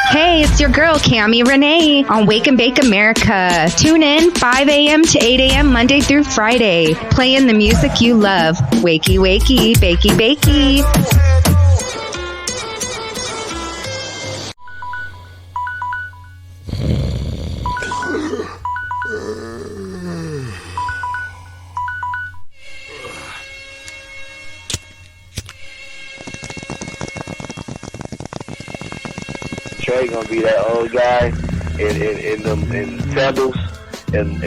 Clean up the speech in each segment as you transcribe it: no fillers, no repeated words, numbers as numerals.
Hey, it's your girl, Cammie Renee, on Wake and Bake America. Tune in 5 a.m. to 8 a.m. Monday through Friday, playing the music you love. Wakey, wakey, bakey, bakey. Trey gonna be that old guy in sandals and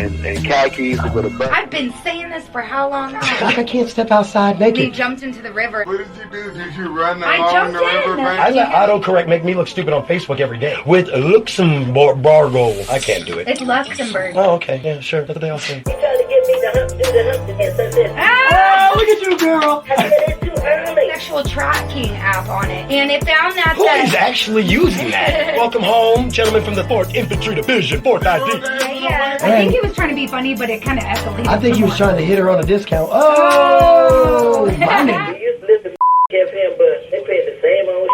khakis with a butt. I've been saying this for how long now? Like I can't step outside naked. We jumped into the river. What did you do? Did you run I along jumped the river in. bank? I let autocorrect make me look stupid on Facebook every day. With Luxembourg. I can't do it. It's Luxembourg. Oh, okay. Yeah, sure. That's what they all say. You trying to get me to do the hump and something. Ah! Oh, look at you, girl. I said it's too early. Sexual tracking app on it, and it found that Who is actually using that? Welcome home, gentlemen from the 4th Infantry Division, 4th ID. Yeah, I think he was trying to be funny, but it kind of escalated. I think he was trying to hit her on a discount. Oh, my nigga. You used to listen to FM, but they play the same old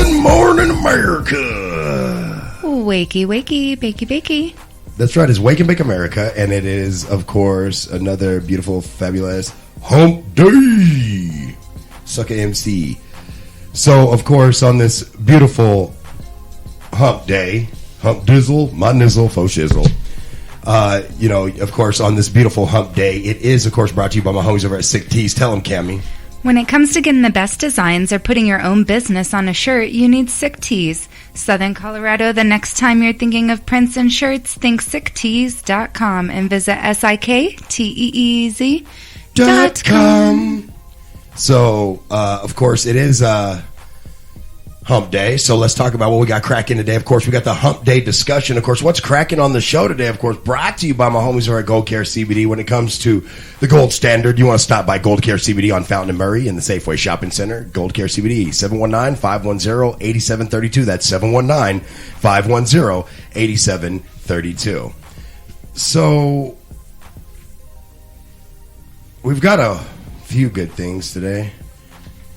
Good morning, America. Wakey, wakey, bakey, bakey. That's right. It's Wake and Bake America, and it is, of course, another beautiful, fabulous hump day. Sucker MC. So, of course, on this beautiful hump day, hump dizzle, my nizzle, faux shizzle. Of course, on this beautiful hump day, it is, of course, brought to you by my homies over at Sick Tees. Tell them, Cammie. When it comes to getting the best designs or putting your own business on a shirt, you need Sick Tees. Southern Colorado, the next time you're thinking of prints and shirts, think sicktees.com and visit SIKTEEZ.com. So, of course, it is hump day. So let's talk about what we got cracking today. Of course, we got the hump day discussion. Of course, what's cracking on the show today, of course, brought to you by my homies over at Gold Care CBD. When it comes to the gold standard, you want to stop by Gold Care CBD on Fountain and Murray in the Safeway Shopping Center. Gold Care CBD, 719-510-8732. That's 719-510-8732. So, we've got a few good things today.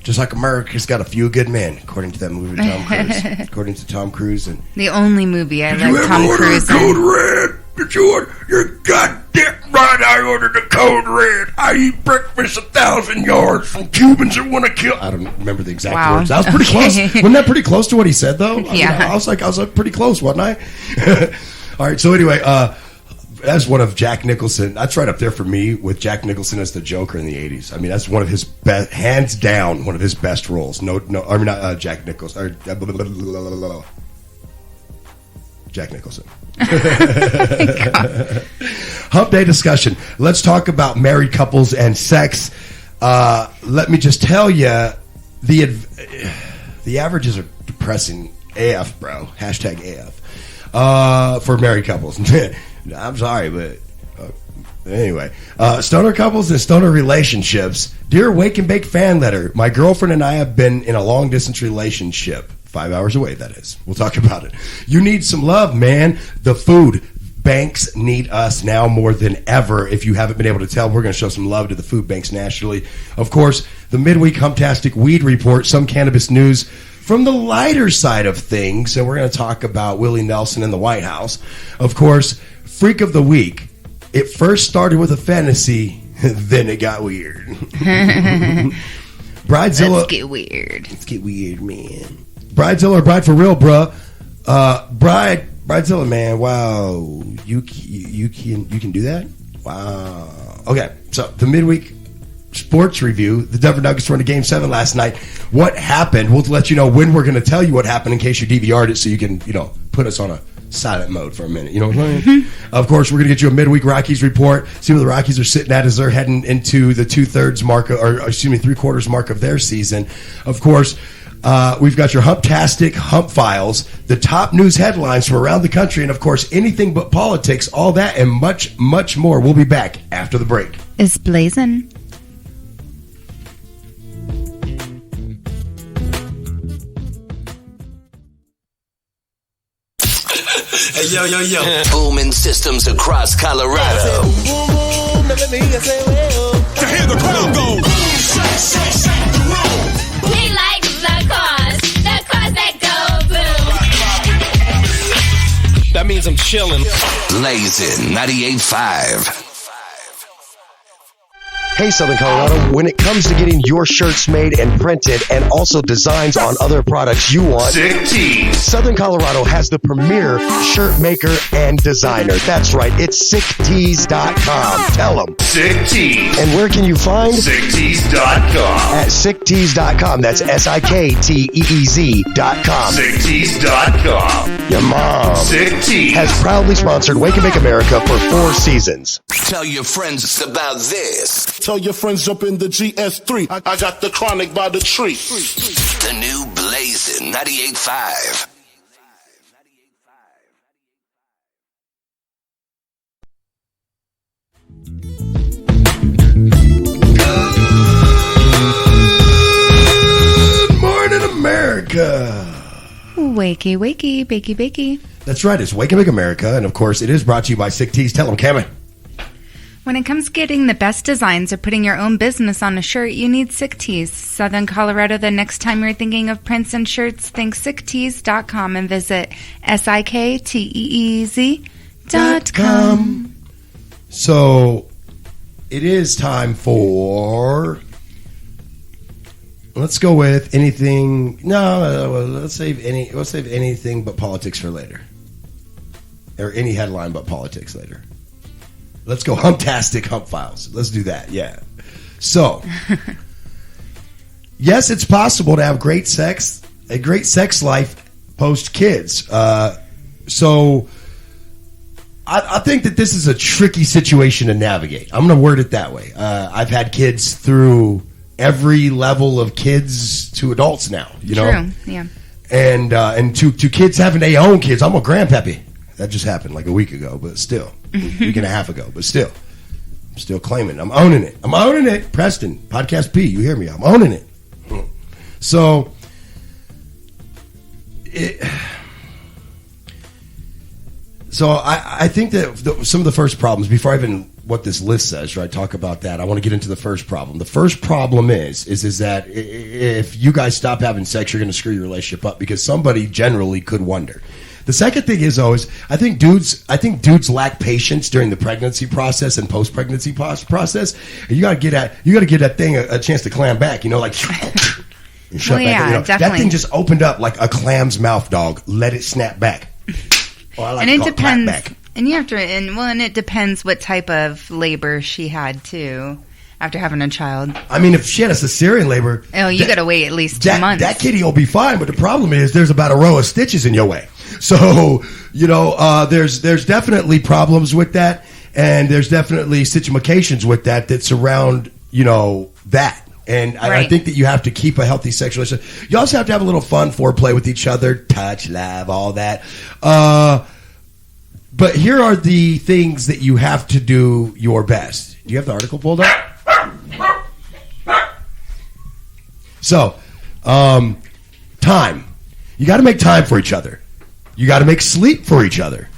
Just like America's got a few good men, according to that movie with Tom Cruise. According to Tom Cruise. And The only movie I like Tom Cruise in. Code Red? Did you order? You're goddamn right. I ordered a Code Red. I eat breakfast 1,000 yards from Cubans that want to kill. I don't remember the exact words. That was pretty close. Wasn't that pretty close to what he said, though? Yeah. I was like pretty close, wasn't I? All right. So anyway, that's one of Jack Nicholson. That's right up there for me with Jack Nicholson as the Joker in the 80s. I mean, that's one of his best, hands down, one of his best roles. Not Jack Nicholson. Jack Nicholson. Hump day discussion. Let's talk about married couples and sex. Let me just tell you, the averages are depressing AF, bro. Hashtag AF. For married couples. I'm sorry, but anyway. Stoner couples and stoner relationships. Dear Wake and Bake fan letter, my girlfriend and I have been in a long-distance relationship. 5 hours away, that is. We'll talk about it. You need some love, man. The food banks need us now more than ever. If you haven't been able to tell, we're going to show some love to the food banks nationally. Of course, the midweek Humptastic Weed Report, some cannabis news from the lighter side of things. And we're going to talk about Willie Nelson in the White House. Of course, Freak of the Week. It first started with a fantasy, then it got weird. Bridezilla. Let's get weird. Let's get weird, man. Bridezilla or Bride for Real, bruh. Bridezilla, man. Wow, you can do that. Wow. Okay, so the midweek sports review. The Denver Nuggets were in Game 7 last night. What happened? We'll let you know when we're going to tell you what happened in case you DVR'd it, so you can put us on a silent mode for a minute. You know what I'm saying? Of course, we're going to get you a midweek Rockies report. See where the Rockies are sitting at as they're heading into the 2/3 mark, or excuse me, 3/4 mark of their season. Of course. We've got your Humptastic Hump Files, the top news headlines from around the country, and, of course, anything but politics, all that and much, much more. We'll be back after the break. It's blazing. Hey, yo. Booming systems across Colorado. Boom, boom, let me hear you say, well. To hear the crowd go. We like the cars that go boom. That means I'm chilling. Blazing 98.5. Hey, Southern Colorado, when it comes to getting your shirts made and printed and also designs on other products you want, Sick Tees. Southern Colorado has the premier shirt maker and designer. That's right, it's sicktees.com. Tell them. Sick Tees. And where can you find? SickTees.com. At sicktees.com. That's SIKTEEZ.com. SickTees.com. Your mom Sick Tees. has proudly sponsored Wake and Bake America for 4 seasons. Tell your friends about this. Tell your friends jump in the GS3. I got the chronic by the tree. The new Blazing 98.5. Good morning, America. Wakey, wakey, bakey, bakey. That's right. It's Wake and Bake America. And, of course, it is brought to you by Sick Tees. Tell them, Cameron. When it comes to getting the best designs or putting your own business on a shirt, you need Sick Tees. Southern Colorado, the next time you're thinking of prints and shirts, think sicktees.com and visit SIKTEEZ.com. So, it is time for... Let's go with anything... No, let's save anything but politics for later. Or any headline but politics later. Let's go Humptastic Hump Files. Let's do that, yeah. So, yes, it's possible to have a great sex life post-kids. So, I think that this is a tricky situation to navigate. I'm going to word it that way. I've had kids through every level of kids to adults now, you know? True, yeah. And to kids having their own kids. I'm a grandpappy. That just happened like a week ago, but still. A week and a half ago, but still. I'm still claiming it. I'm owning it. I'm owning it. Preston, Podcast P, you hear me? I'm owning it. So, I think that some of the first problems, before I even what this list says, right, talk about that, I want to get into the first problem. The first problem is that if you guys stop having sex, you're going to screw your relationship up because somebody generally could wonder. The second thing is always, I think dudes lack patience during the pregnancy process and post-pregnancy process. And you got to get that thing a chance to clam back, you know, like and shut back. You know, definitely. That thing just opened up like a clam's mouth, dog. Let it snap back. And it depends. And you have to, and it depends what type of labor she had too. After having a child, I mean, if she had a cesarean labor, you got to wait at least 2 months. That kitty will be fine, but the problem is there's about a row of stitches in your way. So you know, there's definitely problems with that, and there's definitely situations with that surround that. And I think that you have to keep a healthy sexual relationship. You also have to have a little fun foreplay with each other, touch, love, all that. But here are the things that you have to do your best. Do you have the article pulled up? So, time. You got to make time for each other. You got to make sleep for each other.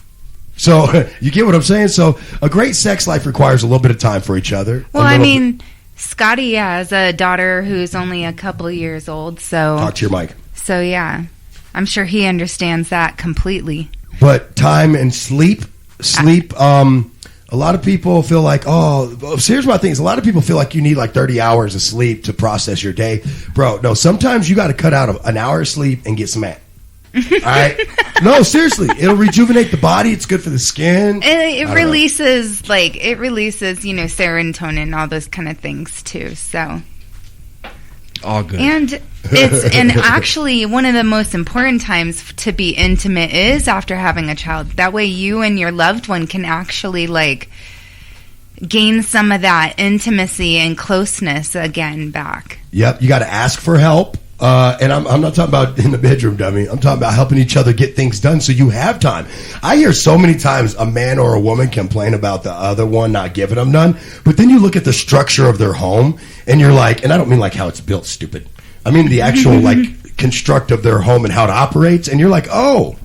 So, you get what I'm saying? So, a great sex life requires a little bit of time for each other. Well, I mean, Scotty has a daughter who's only a couple years old, so... Talk to your mic. So, yeah. I'm sure he understands that completely. But time and sleep, a lot of people feel like, here's my thing is a lot of people feel like you need like 30 hours of sleep to process your day. Bro, no, sometimes you got to cut out an hour of sleep and get some at. All right? No, seriously. It'll rejuvenate the body. It's good for the skin. It releases, serotonin and all those kind of things, too. So... all good. And actually one of the most important times to be intimate is after having a child. That way you and your loved one can actually gain some of that intimacy and closeness again back. Yep, you got to ask for help. And I'm not talking about in the bedroom, dummy. I'm talking about helping each other get things done so you have time. I hear so many times a man or a woman complain about the other one not giving them none, but then you look at the structure of their home and you're like, and I don't mean like how it's built, stupid. I mean the actual construct of their home and how it operates, and you're like, oh,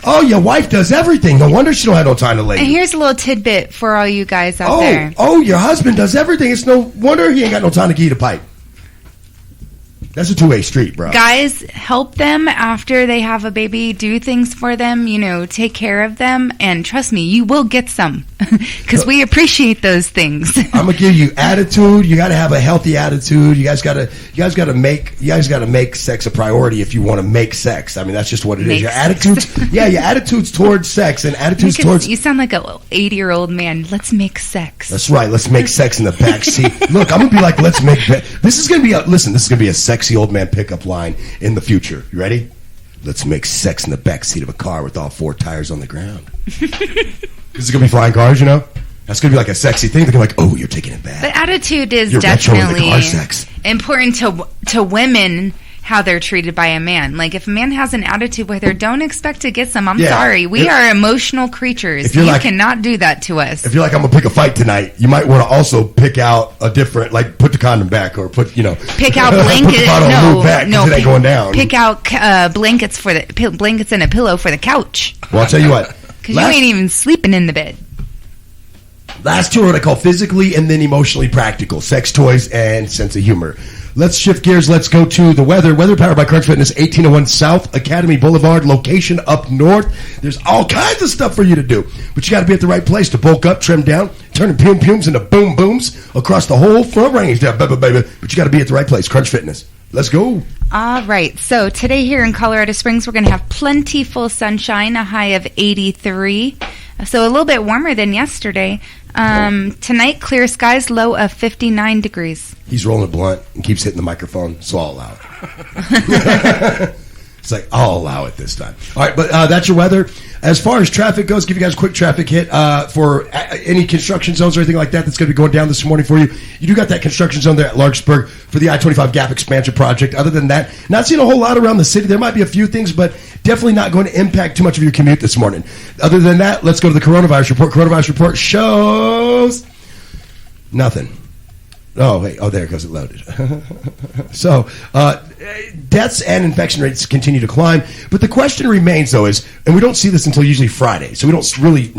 Oh, your wife does everything. No wonder she don't have no time to lay. And here's a little tidbit for all you guys out there. Oh, your husband does everything. It's no wonder he ain't got no time to give you the pipe. That's a two-way street, bro. Guys, help them after they have a baby. Do things for them. Take care of them. And trust me, you will get some. Because we appreciate those things. I'm gonna give you attitude. You got to have a healthy attitude. You guys got to make sex a priority if you want to make sex. I mean, that's just what it is. Your attitudes towards sex and attitudes towards. You sound like a 80-year-old man. Let's make sex. That's right. Let's make sex in the back seat. Look, I'm gonna be like, let's make. This is gonna be a sexy old man pickup line in the future. You ready? Let's make sex in the back seat of a car with all 4 tires on the ground. This is going to be flying cars, That's going to be like a sexy thing. They're like, oh, you're taking it back. But attitude is You're definitely car sex. important to women, how they're treated by a man. Like, if a man has an attitude with her, don't expect to get some. I'm sorry. We are emotional creatures. You cannot do that to us. If you're like, I'm going to pick a fight tonight, you might want to also pick out a different, like, put the condom back or put, Pick out blankets. it ain't going down. Pick out blankets blankets and a pillow for the couch. Well, I'll tell you what. Because you ain't even sleeping in the bed. Last two are what I call physically and then emotionally practical. Sex toys and sense of humor. Let's shift gears. Let's go to the weather. Weather powered by Crunch Fitness, 1801 South Academy Boulevard, location up north. There's all kinds of stuff for you to do. But you got to be at the right place to bulk up, trim down, turning pum-pums into boom-booms across the whole front range there, baby. But you got to be at the right place. Crunch Fitness. Let's go. All right. So today here in Colorado Springs, we're going to have plentiful sunshine, a high of 83. So a little bit warmer than yesterday. Tonight, clear skies, low of 59 degrees. He's rolling a blunt and keeps hitting the microphone, so I'll allow it. It's like, I'll allow it this time. All right, but that's your weather. As far as traffic goes, give you guys a quick traffic hit for any construction zones or anything like that that's going to be going down this morning for you. You do got that construction zone there at Larkspur for the I-25 Gap Expansion Project. Other than that, not seeing a whole lot around the city. There might be a few things, but definitely not going to impact too much of your commute this morning. Other than that, let's go to the coronavirus report. Coronavirus report shows nothing. Oh, wait. Oh, there it goes. It loaded. So, deaths and infection rates continue to climb. But the question remains, though, is, and we don't see this until usually Friday, so we don't really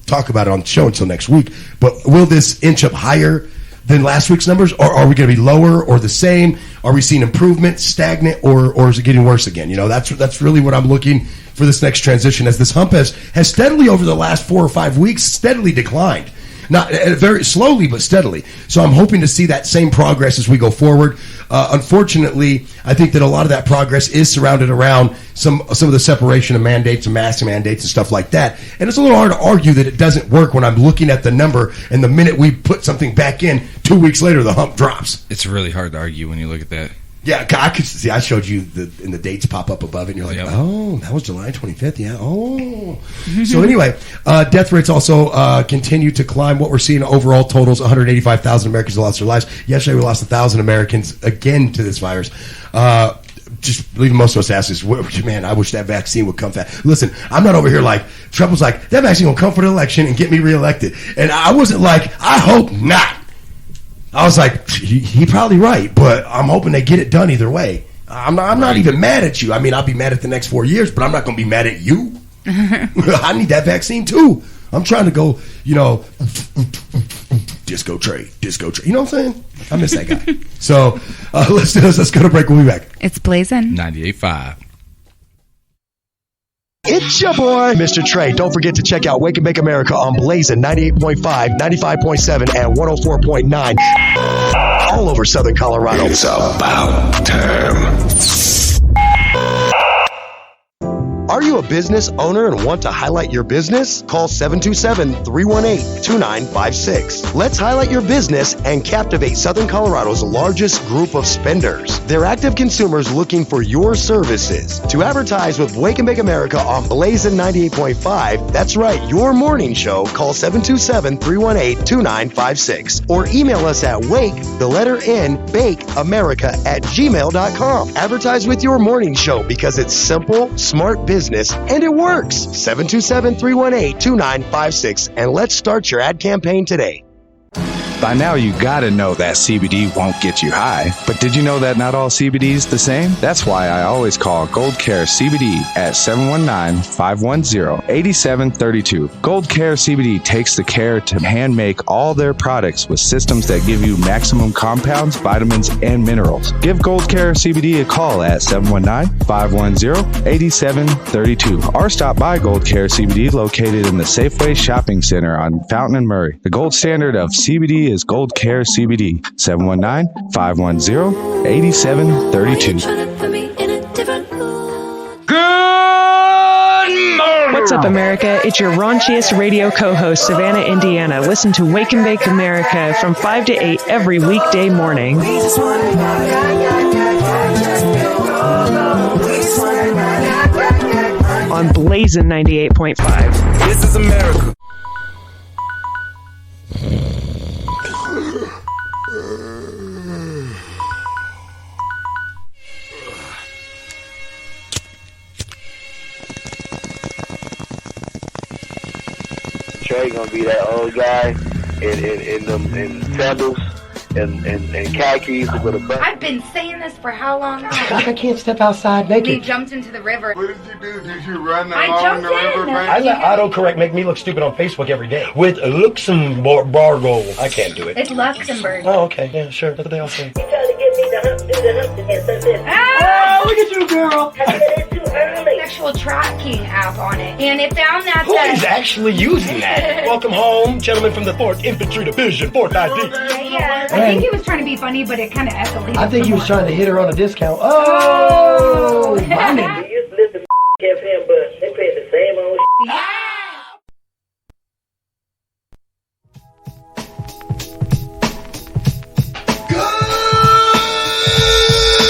talk about it on the show until next week, but will this inch up higher than last week's numbers, or are we going to be lower or the same? Are we seeing improvement, stagnant, or is it getting worse again? That's really what I'm looking for this next transition, as this hump has steadily over the last 4 or 5 weeks steadily declined. Not very slowly, but steadily. So I'm hoping to see that same progress as we go forward. Unfortunately, I think that a lot of that progress is surrounded around some of the separation of mandates and mask mandates and stuff like that. And it's a little hard to argue that it doesn't work when I'm looking at the number, and the minute we put something back in, 2 weeks later, the hump drops. It's really hard to argue when you look at that. Yeah, I could see. I showed you and the dates pop up above it, and you're like, oh, that was July 25th. Yeah. Oh. So anyway, death rates also continue to climb. What we're seeing overall totals: 185,000 Americans lost their lives. Yesterday, we lost 1,000 Americans again to this virus. Just leaving most of us ask is, man, I wish that vaccine would come fast. Listen, I'm not over here like Trump was like, that vaccine will come for the election and get me reelected, and I wasn't like, I hope not. I was like, he probably right, but I'm hoping they get it done either way. I'm not even mad at you. I mean, I'll be mad at the next 4 years, but I'm not going to be mad at you. I need that vaccine too. I'm trying to go, disco tray. You know what I'm saying? I miss that guy. So let's go to break. We'll be back. It's Blazin' 98.5. It's your boy, Mr. Trey. Don't forget to check out Wake and Bake America on Blazin' 98.5, 95.7, and 104.9. All over Southern Colorado. It's about time. Are you a business owner and want to highlight your business? Call 727-318-2956. Let's highlight your business and captivate Southern Colorado's largest group of spenders. They're active consumers looking for your services. To advertise with Wake and Bake America on Blazin' 98.5, that's right, your morning show, call 727-318-2956. Or email us at bakeamerica@gmail.com. Advertise with your morning show because it's simple, smart business, and it works. 727-318-2956, and let's start your ad campaign today. By now, you gotta know that CBD won't get you high. But did you know that not all CBD is the same? That's why I always call Gold Care CBD at 719-510-8732. Gold Care CBD takes the care to hand make all their products with systems that give you maximum compounds, vitamins, and minerals. Give Gold Care CBD a call at 719-510-8732 or stop by Gold Care CBD located in the Safeway Shopping Center on Fountain and Murray. The gold standard of CBD is Gold Care CBD. 719-510-8732. Good morning. What's up, America? It's your raunchiest radio co-host, Savannah, Indiana. Listen to Wake and Bake America from 5 to 8 every weekday morning. On Blazin' 98.5. This is America. Trey gonna be that old guy in sandals and khakis with a butt. I've been saying this for how long? I can't step outside naked. We jumped into the river. What did you do? Did you run I along jumped the river in. bank? I let autocorrect make me look stupid on Facebook every day. With Luxembourg. I can't do it. It's Luxembourg. Oh, okay. Yeah, sure. That's what they all say. You trying to get me to do the Humpty and Sunset. Ah! Oh, look at you, girl. I said it's too early. Sexual tracking app on it. And it found that Who is actually using that? Welcome home, gentlemen from the 4th Infantry Division, 4th ID. Yeah, I think he was trying to be funny, but it kind of escalated. I think he was trying to hit her on a discount. Oh, my nigga. You used to listen to FM, but they pay the same old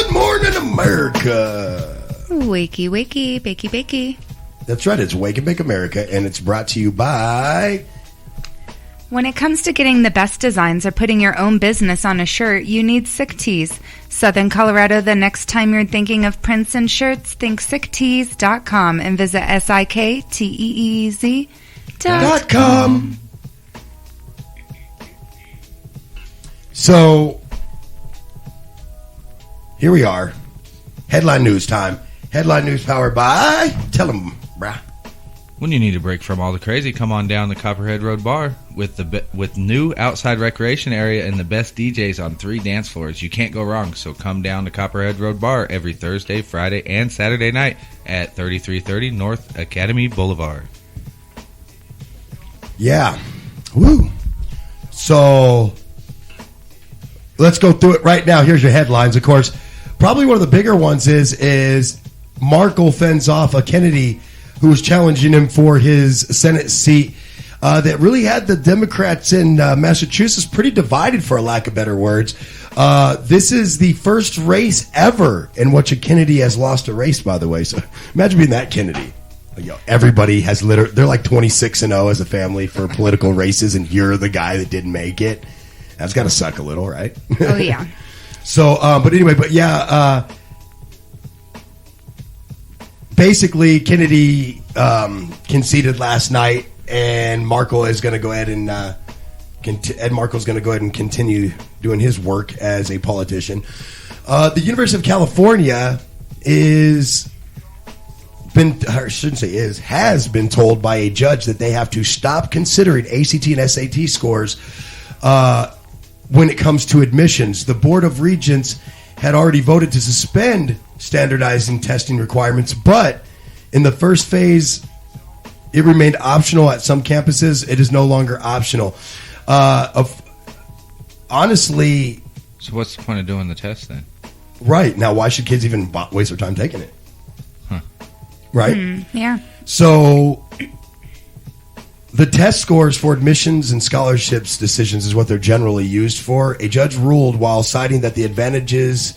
Good morning, America. Wakey, wakey, bakey, bakey. That's right. It's Wake and Bake America, and it's brought to you by... When it comes to getting the best designs or putting your own business on a shirt, you need Sick Tees. Southern Colorado, the next time you're thinking of prints and shirts, think sicktees.com and visit SIKTEEZ.com. So, here we are. Headline news time. Headline news powered by... Tell them, brah. When you need a break from all the crazy, come on down to Copperhead Road Bar with new outside recreation area and the best DJs on 3 dance floors. You can't go wrong, so come down to Copperhead Road Bar every Thursday, Friday, and Saturday night at 3330 North Academy Boulevard. Yeah. Woo. So, let's go through it right now. Here's your headlines. Of course, probably one of the bigger ones is Markle fends off a Kennedy who was challenging him for his Senate seat that really had the Democrats in Massachusetts pretty divided, for a lack of better words. This is the first race ever in which a Kennedy has lost a race, by the way. So imagine being that Kennedy. You know, everybody has they're like 26-0 as a family for political races, and you're the guy that didn't make it. That's got to suck a little, right? Oh, yeah. So, but anyway, basically, Kennedy conceded last night, and Markle is going to go ahead and Ed Markle's going to go ahead and continue doing his work as a politician. The University of California has been told by a judge that they have to stop considering ACT and SAT scores when it comes to admissions. The Board of Regents had already voted to suspend standardizing testing requirements, but in the first phase, it remained optional at some campuses. It is no longer optional. Honestly... So what's the point of doing the test then? Right. Now, why should kids even waste their time taking it? Huh. Right? Yeah. So... the test scores for admissions and scholarships decisions is what they're generally used for. A judge ruled while citing that the advantages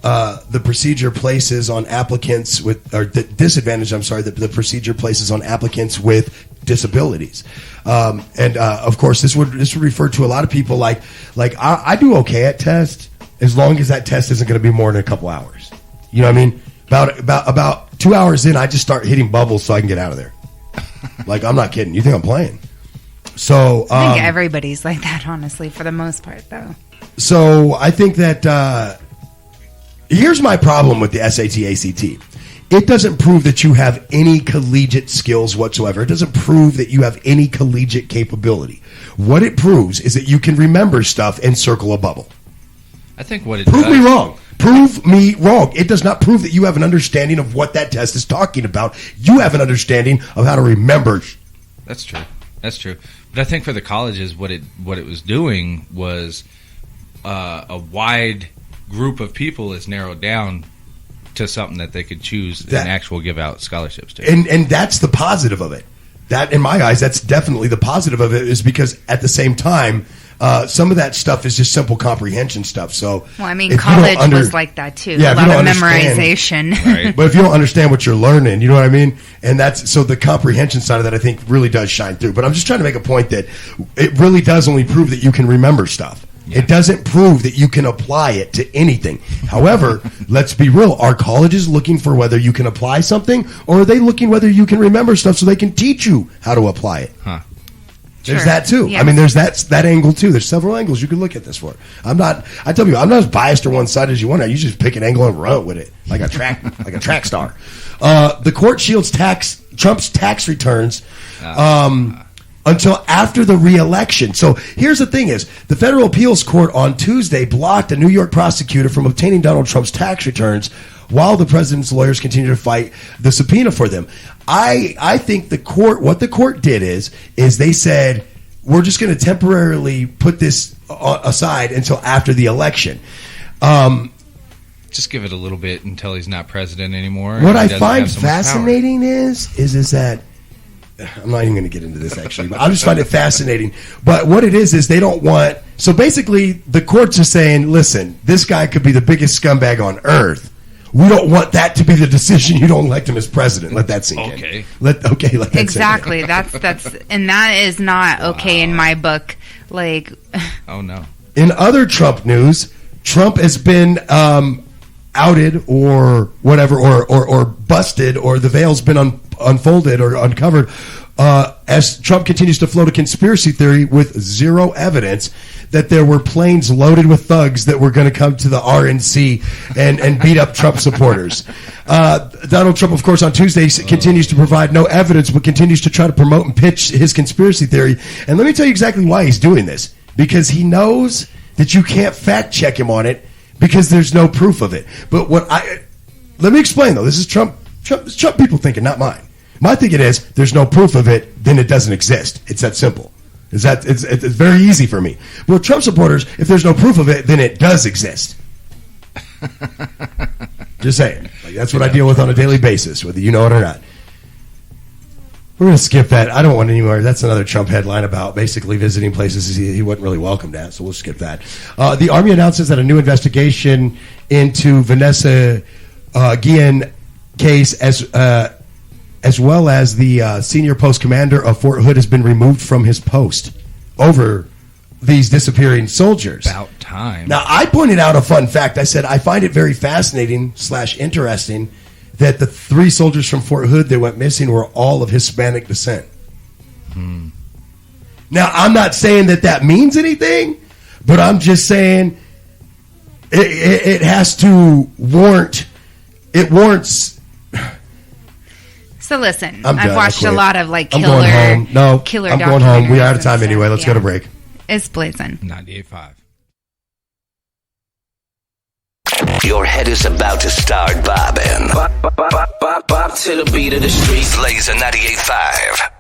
the procedure places on applicants with, or the disadvantage, that the procedure places on applicants with disabilities. Of course, this would refer to a lot of people like I do okay at tests as long as that test isn't going to be more than a couple hours. You know what I mean? About 2 hours in, I just start hitting bubbles so I can get out of there. Like, I'm not kidding. You think I'm playing? So I think everybody's like that, honestly, for the most part, though. So I think that here's my problem with the SAT, ACT. It doesn't prove that you have any collegiate skills whatsoever. It doesn't prove that you have any collegiate capability. What it proves is that you can remember stuff and circle a bubble. I think what it Prove does... me wrong. Prove me wrong. It does not prove that you have an understanding of what that test is talking about. You have an understanding of how to remember. That's true. That's true. But I think for the colleges, what it was doing was a wide group of people is narrowed down to something that they could choose and actual give out scholarships to. And that's the positive of it. That, in my eyes, that's definitely the positive of it, is because at the same time, some of that stuff is just simple comprehension stuff. So, well, I mean, college was like that too. Yeah, a lot of memorization. Right. But if you don't understand what you're learning, you know what I mean? And that's so the comprehension side of that, I think, really does shine through. But I'm just trying to make a point that it really does only prove that you can remember stuff. Yeah. It doesn't prove that you can apply it to anything. However, let's be real. Are colleges looking for whether you can apply something, or are they looking whether you can remember stuff so they can teach you how to apply it? Huh. There's that too. Yeah. I mean, there's that angle too. There's several angles you can look at this for. I'm not as biased to one side as you want. You just pick an angle and run with it like a track star. The court shields Trump's tax returns until after the re-election. So here's the thing: is the federal appeals court on Tuesday blocked a New York prosecutor from obtaining Donald Trump's tax returns while the president's lawyers continue to fight the subpoena for them. I think what the court did is they said, we're just going to temporarily put this aside until after the election. Just give it a little bit until he's not president anymore. What I find fascinating is that I'm not even going to get into this actually, but I just find it fascinating. But what it is they don't want. So basically, the courts are saying, listen, this guy could be the biggest scumbag on earth. We don't want that to be the decision. You don't elect him as president. Let that sink in. Let that exactly. sink in. That's and that is not okay in my book. Like, oh no. In other Trump news, Trump has been outed or whatever, or busted, or the veil's been unfolded or uncovered as Trump continues to float a conspiracy theory with zero evidence that there were planes loaded with thugs that were going to come to the RNC and beat up Trump supporters. Donald Trump, of course, on Tuesday continues to provide no evidence, but continues to try to promote and pitch his conspiracy theory. And let me tell you exactly why he's doing this. Because he knows that you can't fact check him on it because there's no proof of it. But let me explain, though. This is Trump people thinking, not mine. My thinking is, there's no proof of it, then it doesn't exist. It's that simple. It's very easy for me. But with Trump supporters, if there's no proof of it, then it does exist. Just saying. Like, that's what I deal with on a daily basis, whether you know it or not. We're going to skip that. I don't want anymore. That's another Trump headline about basically visiting places he wasn't really welcomed at, so we'll skip that. The Army announces that a new investigation into Vanessa Guillen case as well as the senior post commander of Fort Hood has been removed from his post over these disappearing soldiers. About time. Now, I pointed out a fun fact. I said, I find it very fascinating / interesting that the 3 soldiers from Fort Hood that went missing were all of Hispanic descent. Now, I'm not saying that means anything, but I'm just saying it has to warrant, it warrants. So listen, I've watched a lot of like I'm going home. No, killer I'm going home. We are out of time stuff. anyway. Let's go to break. It's blazing. 98.5. Your head is about to start bobbing. Bop to the beat of the streets. Blaze a 98.5.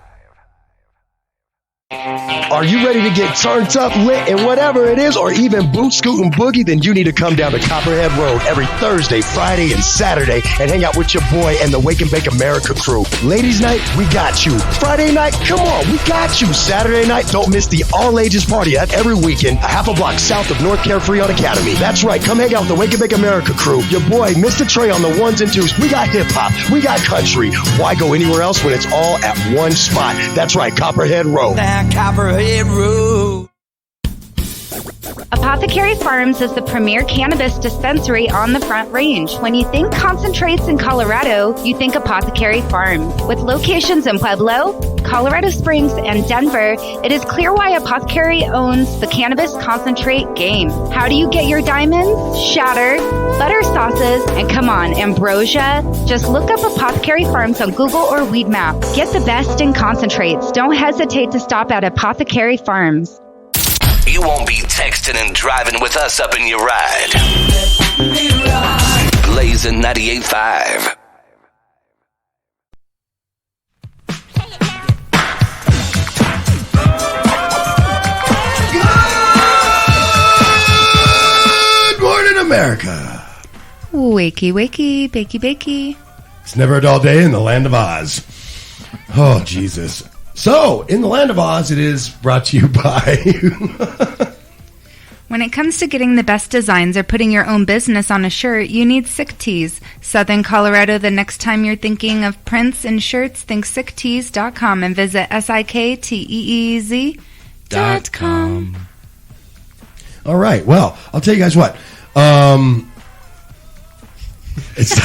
Are you ready to get turned up, lit, and whatever it is, or even boot, scoot, and boogie? Then you need to come down to Copperhead Road every Thursday, Friday, and Saturday and hang out with your boy and the Wake and Bake America crew. Ladies night, we got you. Friday night, come on, we got you. Saturday night, don't miss the all-ages party at every weekend, a half a block south of North Carefree on Academy. That's right, come hang out with the Wake and Bake America crew. Your boy, Mr. Trey on the 1s and 2s. We got hip-hop, we got country. Why go anywhere else when it's all at one spot? That's right, Copperhead Road. Copperhead Road. Apothecary Farms is the premier cannabis dispensary on the Front Range. When you think concentrates in Colorado, you think Apothecary Farms. With locations in Pueblo, Colorado Springs, and Denver, it is clear why Apothecary owns the cannabis concentrate game. How do you get your diamonds? Shatter, butter sauces, and come on, ambrosia? Just look up Apothecary Farms on Google or Weedmap. Get the best in concentrates. Don't hesitate to stop at Apothecary Farms. You won't be texting and driving with us up in your ride. Blazing 98.5. Good morning, America. Wakey, wakey, bakey, bakey. It's never a dull day in the land of Oz. Oh, Jesus. So, in the land of Oz, it is brought to you by... When it comes to getting the best designs or putting your own business on a shirt, you need Sick Tees. Southern Colorado, the next time you're thinking of prints and shirts, think sicktees.com and visit SIKTEEZ.com. All right. Well, I'll tell you guys what. It's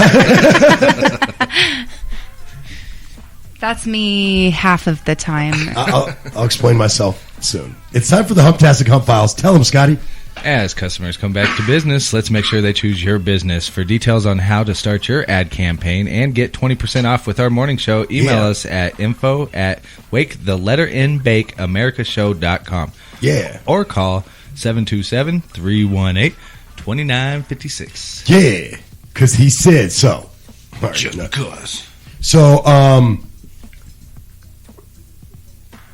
That's me half of the time. I'll explain myself soon. It's time for the Humptastic Hump Files. Tell them, Scotty. As customers come back to business, let's make sure they choose your business. For details on how to start your ad campaign and get 20% off with our morning show, email us at info@wakethelletterNbakeamericashow.com. Yeah. Or call 727-318-2956. Yeah, because he said so. Right, just because. So,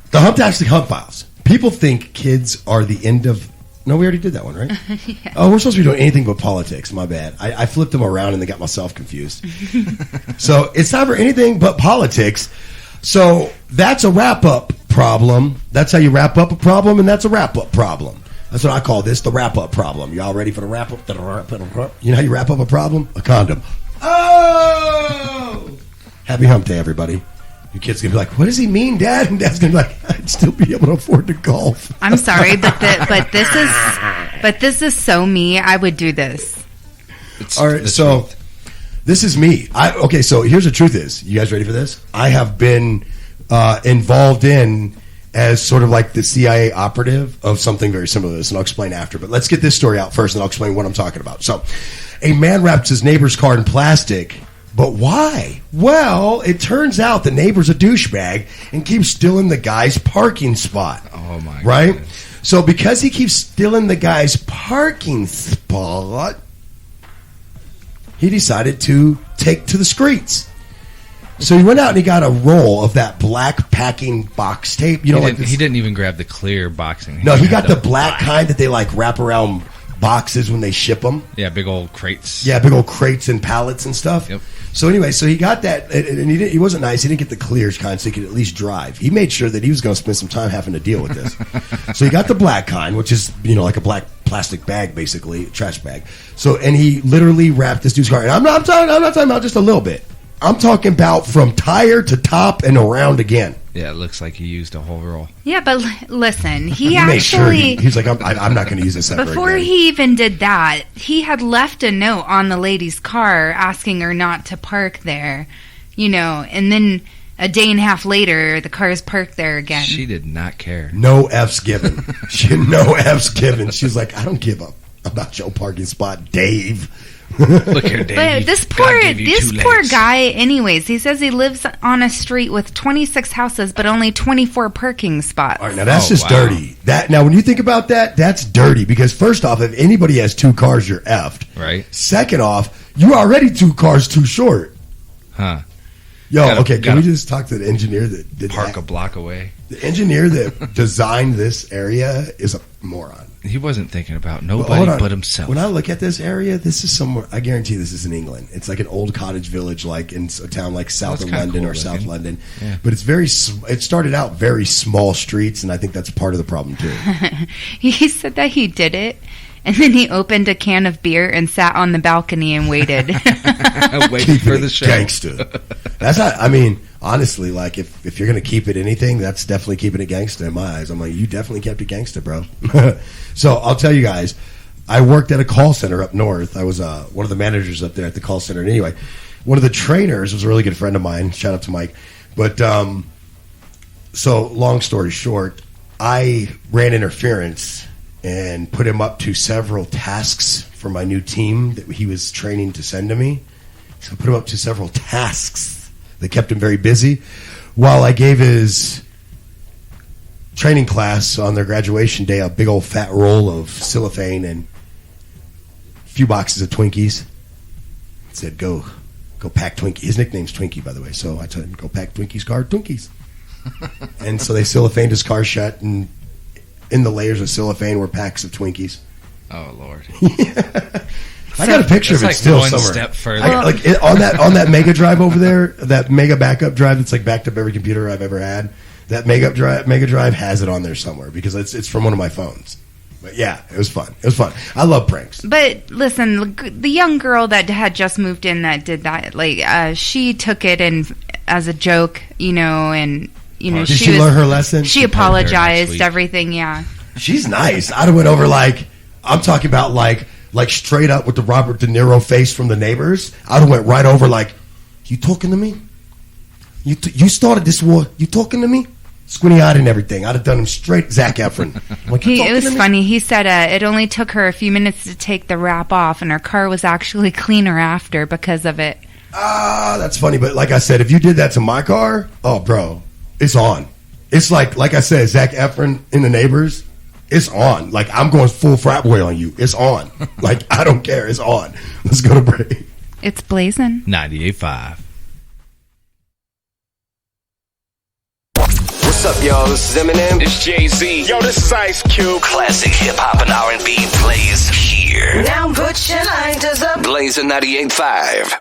the Humptastic Hump Files. People think kids are the end of... No, we already did that one, right? Yeah. Oh, we're supposed to be doing anything but politics. My bad. I flipped them around and they got myself confused. So, it's time for anything but politics. So, that's a wrap-up problem. That's how you wrap up a problem, and that's a wrap-up problem. That's what I call this, the wrap-up problem. Y'all ready for the wrap-up? You know how you wrap up a problem? A condom. Oh! Happy Hump Day, everybody. Your kid's going to be like, what does he mean, Dad? And Dad's going to be like, I'd still be able to afford to golf. I'm sorry, but this is so me. I would do this. All right, so this is me. Okay, so here's the truth is. You guys ready for this? I have been involved in as sort of like the CIA operative of something very similar to this, and I'll explain after. But let's get this story out first, and I'll explain what I'm talking about. So a man wrapped his neighbor's car in plastic. But why? Well, it turns out the neighbor's a douchebag and keeps stealing the guy's parking spot. Oh, my Right? goodness. So because he keeps stealing the guy's parking spot, he decided to take to the streets. So he went out and he got a roll of that black packing box tape. You know, He didn't even grab the clear boxing. No, he got the black kind that they like wrap around boxes when they ship them. Yeah, big old crates. Yeah, big old crates and pallets and stuff. Yep. So anyway, so he got that, and he wasn't nice. He didn't get the clears kind, so he could at least drive. He made sure that he was going to spend some time having to deal with this. So he got the black kind, which is like a black plastic bag, basically, trash bag. So and he literally wrapped this dude's car. And I'm not talking about just a little bit. I'm talking about from tire to top and around again. Yeah, it looks like he used a whole roll. Yeah, but listen, he made sure actually... he's like, I'm not going to use this ever Before again. he even did that, he had left a note on the lady's car asking her not to park there, and then a day and a half later, the car is parked there again. She did not care. No F's given. She had no F's given. She's like, I don't give up about your parking spot, Dave. Look here, Dave. But this poor guy, anyways, he says he lives on a street with 26 houses, but only 24 parking spots. All right, now that's just dirty. Now, when you think about that, that's dirty because first off, if anybody has two cars, you're effed. Right. Second off, you're already two cars too short. Huh. Yo, can we just talk to the engineer that did park a block away? The engineer that designed this area is a moron. He wasn't thinking about nobody but himself. When I look at this area, this is somewhere. I guarantee this is in England. It's like an old cottage village, like in a town like south of London or South London. Yeah. But it's it started out very small streets, and I think that's part of the problem too. He said that he did it, and then he opened a can of beer and sat on the balcony and waited. Waiting for the show. Gangster. That's not. I mean, honestly, like if you're gonna keep it anything, that's definitely keeping it gangsta in my eyes. I'm like, you definitely kept it gangsta, bro. So I'll tell you guys, I worked at a call center up north. I was one of the managers up there at the call center. And anyway, one of the trainers was a really good friend of mine. Shout out to Mike. But so long story short, I ran interference and put him up to several tasks for my new team that he was training to send to me. So I put him up to several tasks that kept him very busy while I gave his training class on their graduation day a big old fat roll of cellophane and a few boxes of Twinkies. It said, go pack Twinkie. His nickname's Twinkie, by the way. So I told him, go pack Twinkie's car, Twinkies. And so they cellophaned his car shut, and in the layers of cellophane were packs of Twinkies. Oh, Lord. I got a picture of it still one somewhere. Step further. On that Mega Drive over there, that Mega backup drive that's like backed up every computer I've ever had. That Mega Drive has it on there somewhere because it's from one of my phones. But yeah, it was fun. It was fun. I love pranks. But listen, the young girl that had just moved in that did that, like she took it as a joke, and did she learn her lesson? She apologized, everything. Yeah, she's nice. I'd have went over I'm talking about like straight up with the Robert De Niro face from The Neighbors. I'd have went right over like, you talking to me? You started this war. You talking to me? Squinty eyed and everything. I'd have done him straight Zac Efron. Like, it was funny. He said it only took her a few minutes to take the wrap off, and her car was actually cleaner after because of it. That's funny. But like I said, if you did that to my car, oh, bro, it's on. It's like I said, Zac Efron in The Neighbors, it's on. Like, I'm going full frat boy on you. It's on. Like, I don't care. It's on. Let's go to break. It's blazing. 98.5. What's up, y'all? This is Eminem. It's Jay-Z. Yo, this is Ice Cube. Classic hip-hop and R&B plays here. Now put your lighters up. Blazing 98.5.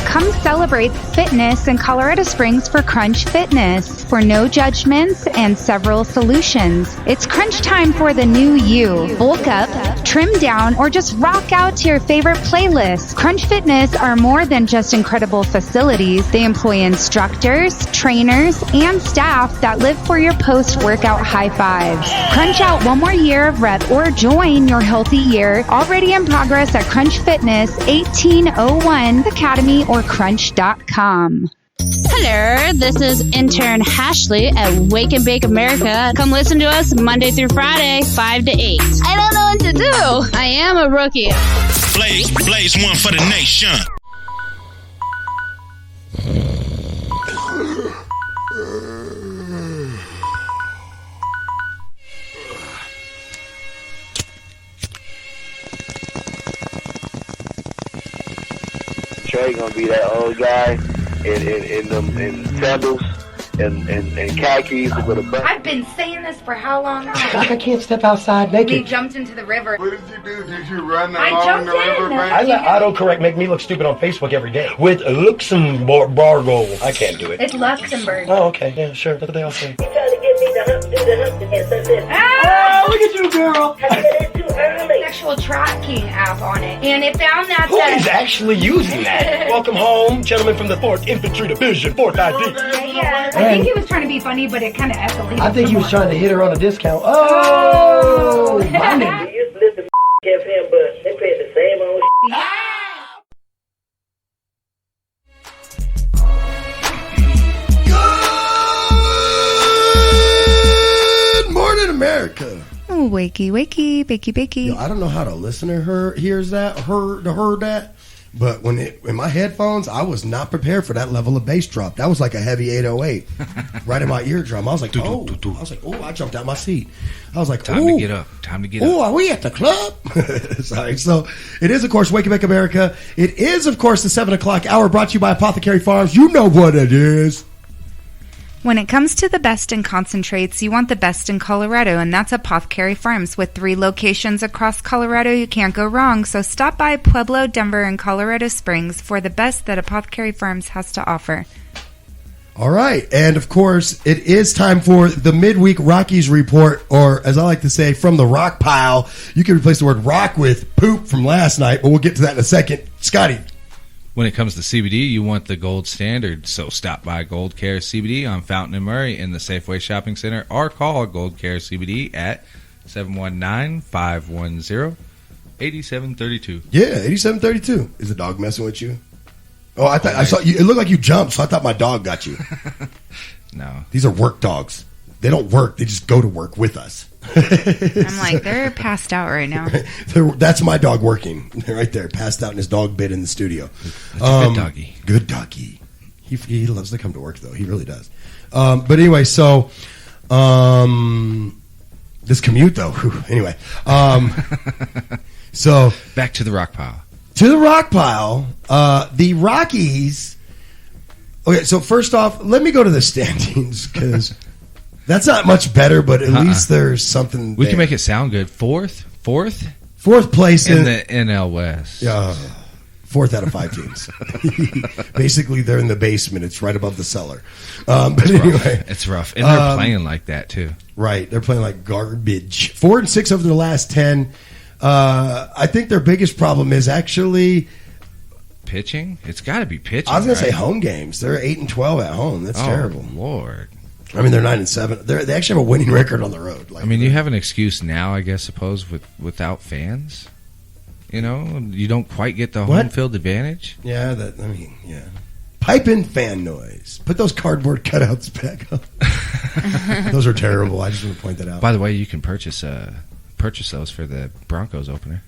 Come celebrate fitness in Colorado Springs for Crunch Fitness. For no judgments and several solutions. It's crunch time for the new you. Bulk up, trim down, or just rock out to your favorite playlist. Crunch Fitness are more than just incredible facilities. They employ instructors, trainers, and staff that live for your post-workout high fives. Crunch out one more year of rep or join your healthy year. Already in progress at Crunch Fitness, 1801 Academy or crunch.com. Hello, this is intern Ashley at Wake and Bake America. Come listen to us Monday through Friday, 5 to 8. I don't know what to do. I am a rookie. Blaze one for the nation. Trey gonna be that old guy in sandals and khakis with a butt. I've been saying this for how long? Like I can't step outside naked. We jumped into the river. What did you do? Did you run I along jumped the river in. bank? I let autocorrect make me look stupid on Facebook every day. With Luxembourg. I can't do it. It's Luxembourg. Oh, okay. Yeah, sure. That's what they all say. You trying to get me to do the hump again, Sunset? Oh, look at you, girl. I did it too early. Sexual tracking app on it, and it found that. Who is actually using that? Welcome home, gentlemen from the 4th Infantry Division, 4th ID. Yeah, I think he was trying to be funny, but it kind of escalated. I think he was trying to hit her on a discount. Oh, my nigga. You used to listen to FM, but they pay the same old Good morning, America. Oh, wakey, wakey, bakey, bakey. Yo, I don't know how the listener heard that, but when in my headphones, I was not prepared for that level of bass drop. That was like a heavy 808 right in my eardrum. I was like, oh, I jumped out my seat. I was like, Time to get up. Oh, are we at the club? Sorry. So it is, of course, Wake and Bake America. It is, of course, the 7 o'clock hour brought to you by Apothecary Farms. You know what it is. When it comes to the best in concentrates, you want the best in Colorado, and that's Apothecary Farms. With 3 locations across Colorado, you can't go wrong. So stop by Pueblo, Denver, and Colorado Springs for the best that Apothecary Farms has to offer. All right. And, of course, it is time for the midweek Rockies report, or as I like to say, from the rock pile. You can replace the word rock with poop from last night, but we'll get to that in a second. Scotty, When it comes to CBD, you want the gold standard, so stop by Gold Care CBD on Fountain and Murray in the Safeway Shopping Center, or call Gold Care CBD at 719-510-8732. Yeah, 8732. Is the dog messing with you? Oh, I thought I saw you. It looked like you jumped, so I thought my dog got you. No, these are work dogs. They don't work; they just go to work with us. I'm like, they're passed out right now. That's my dog working right there, passed out in his dog bed in the studio. That's a good doggy. Good doggy. He loves to come to work though. He really does. But anyway, so this commute though. Whew, anyway, so back to the rock pile. To the rock pile. The Rockies. Okay, so first off, let me go to the standings because that's not much better, but at least there's something. We can make it sound good. Fourth place in the NL West. Fourth out of 5 teams. Basically, they're in the basement. It's right above the cellar. But anyway, it's rough, and they're playing like that too. Right, they're playing like garbage. 4-6 over the last 10. I think their biggest problem is actually pitching. It's got to be pitching. I was going to say home games. They're 8-12 at home. That's terrible. Lord. I mean, they're 9-7. They actually have a winning record on the road. I mean, you have an excuse now, I guess, suppose, without fans. You know, you don't quite get the home field advantage. Yeah, pipe in fan noise. Put those cardboard cutouts back up. Those are terrible. I just want to point that out. By the way, you can purchase those for the Broncos opener.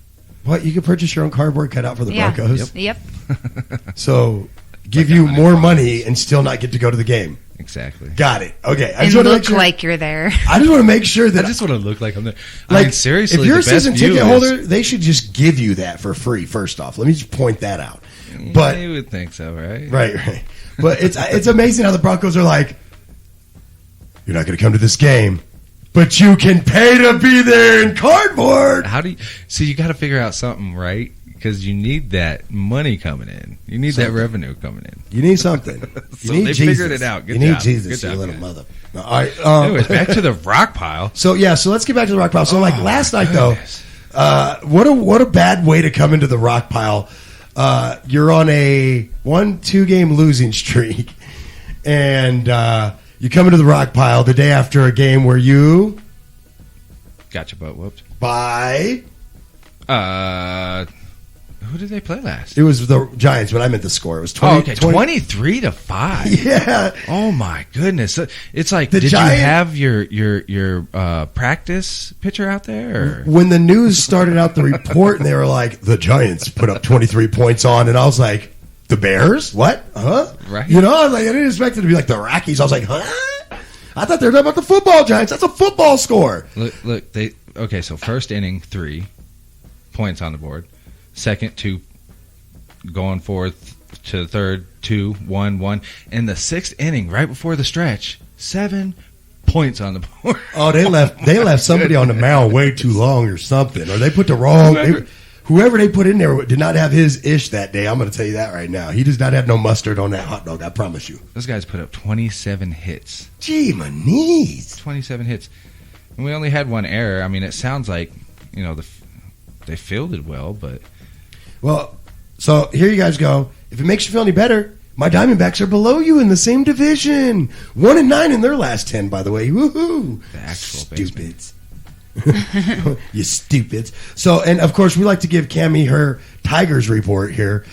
What? You can purchase your own cardboard cutout for the Broncos? Yep. So, give you more money and still not get to go to the game. Exactly. Got it. Okay. And look like you're there. I just want to make sure that I just want to look like I'm there. Like, I mean, seriously, if you're a season ticket holder, is... they should just give you that for free. First off, let me just point that out. But you would think so, right? Right. But it's amazing how the Broncos are like, you're not going to come to this game, but you can pay to be there in cardboard. How do you? So you got to figure out something, right? Because you need that money coming in. You need that revenue coming in. You need something. So you need they Jesus. figured it out. Good you job. need Jesus, Good job, you little guys. mother. All right. Anyways, back to the rock pile. So let's get back to the rock pile. So last night though, what a bad way to come into the rock pile. You're on a 1-2 game losing streak, and you come into the rock pile the day after a game where you got your butt whooped by. Who did they play last? It was the Giants, but I meant the score. It was 23-5. Yeah. Oh my goodness! It's like, did Giants, you have your practice pitcher out there? Or? When the news started out the report, and they were like, the Giants put up 23 points on, and I was like, the Bears? What? Huh? Right. You know, I was like, I didn't expect it to be like the Rockies. I was like, huh? I thought they were talking about the football Giants. That's a football score. Look. So first inning, 3 points on the board. Second, 2, going forth to the third, 2, 1, 1. In the 6th inning, right before the stretch, 7 points on the board. Oh, they left somebody on the mound way too long or something, or they put the wrong. Whoever they put in there did not have his ish that day. I'm going to tell you that right now. He does not have no mustard on that hot dog. I promise you. Those guys put up 27 hits. Gee, my knees. 27 hits, and we only had 1 error. I mean, it sounds like they fielded well, but. Well, so here you guys go. If it makes you feel any better, my Diamondbacks are below you in the same division. 1-9 in their last 10, by the way. Woohoo! The actual stupids. You stupids. So, and of course, we like to give Cammie her Tigers report here.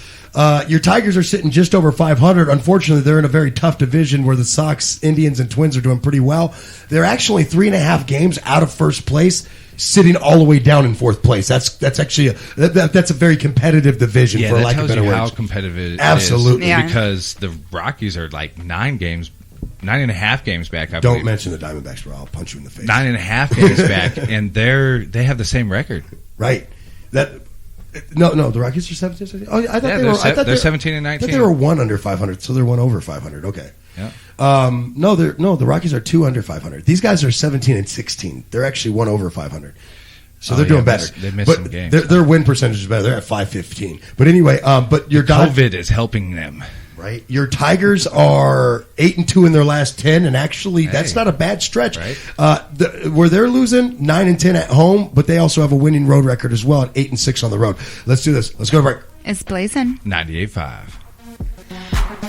Your Tigers are sitting just over 500. Unfortunately, they're in a very tough division where the Sox, Indians, and Twins are doing pretty well. They're actually 3.5 games out of first place, sitting all the way down in 4th place. That's actually that's a very competitive division, for lack of better words. How competitive it Absolutely. is. Because the Rockies are like 9.5 games back. I Don't believe. mention the Diamondbacks, bro. I'll punch you in the face. 9.5 games back, and they have the same record. Right. No, the Rockies are 17. Oh, I thought they're 17 and 19. I thought they were 1 under 500, so they're 1 over 500. Okay. Yeah. No, the Rockies are 2 under 500. These guys are 17 and 16. They're actually 1 over 500. So they're doing better. They missed some games. Their win percentage is better. They're at 515. But anyway, but your COVID is helping them. Right. Your Tigers are 8-2 in their last 10, and actually that's not a bad stretch. Right. Where they're losing 9-10 at home, but they also have a winning road record as well at 8-6 on the road. Let's do this. Let's go to break. It's blazing. 98.5. Yo,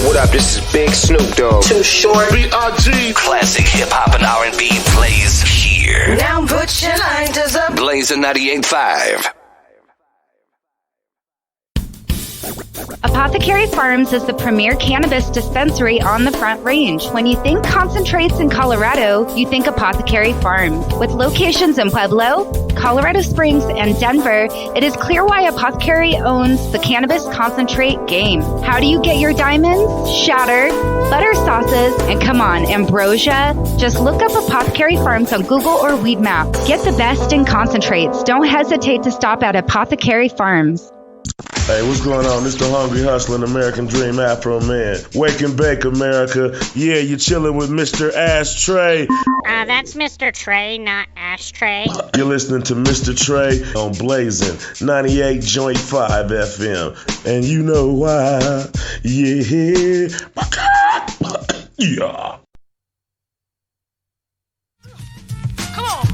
what up? This is Big Snoop Dogg. Too Short. B.I.G. Classic hip-hop and R&B plays here. Now put your lighters up. Blazing 98.5. Apothecary Farms is the premier cannabis dispensary on the Front Range. When you think concentrates in Colorado, you think Apothecary Farms. With locations in Pueblo, Colorado Springs, and Denver, it is clear why Apothecary owns the cannabis concentrate game. How do you get your diamonds? Shatter, butter sauces, and come on, ambrosia? Just look up Apothecary Farms on Google or Weedmap. Get the best in concentrates. Don't hesitate to stop at Apothecary Farms. Hey, what's going on? This the Hungry Hustling American Dream Afro Man. Wake and bake, America. Yeah, you're chilling with Mr. Ashtray. That's Mr. Trey, not Ashtray. You're listening to Mr. Trey on Blazing 98.5 FM. And you know why. Yeah. Yeah. Come on.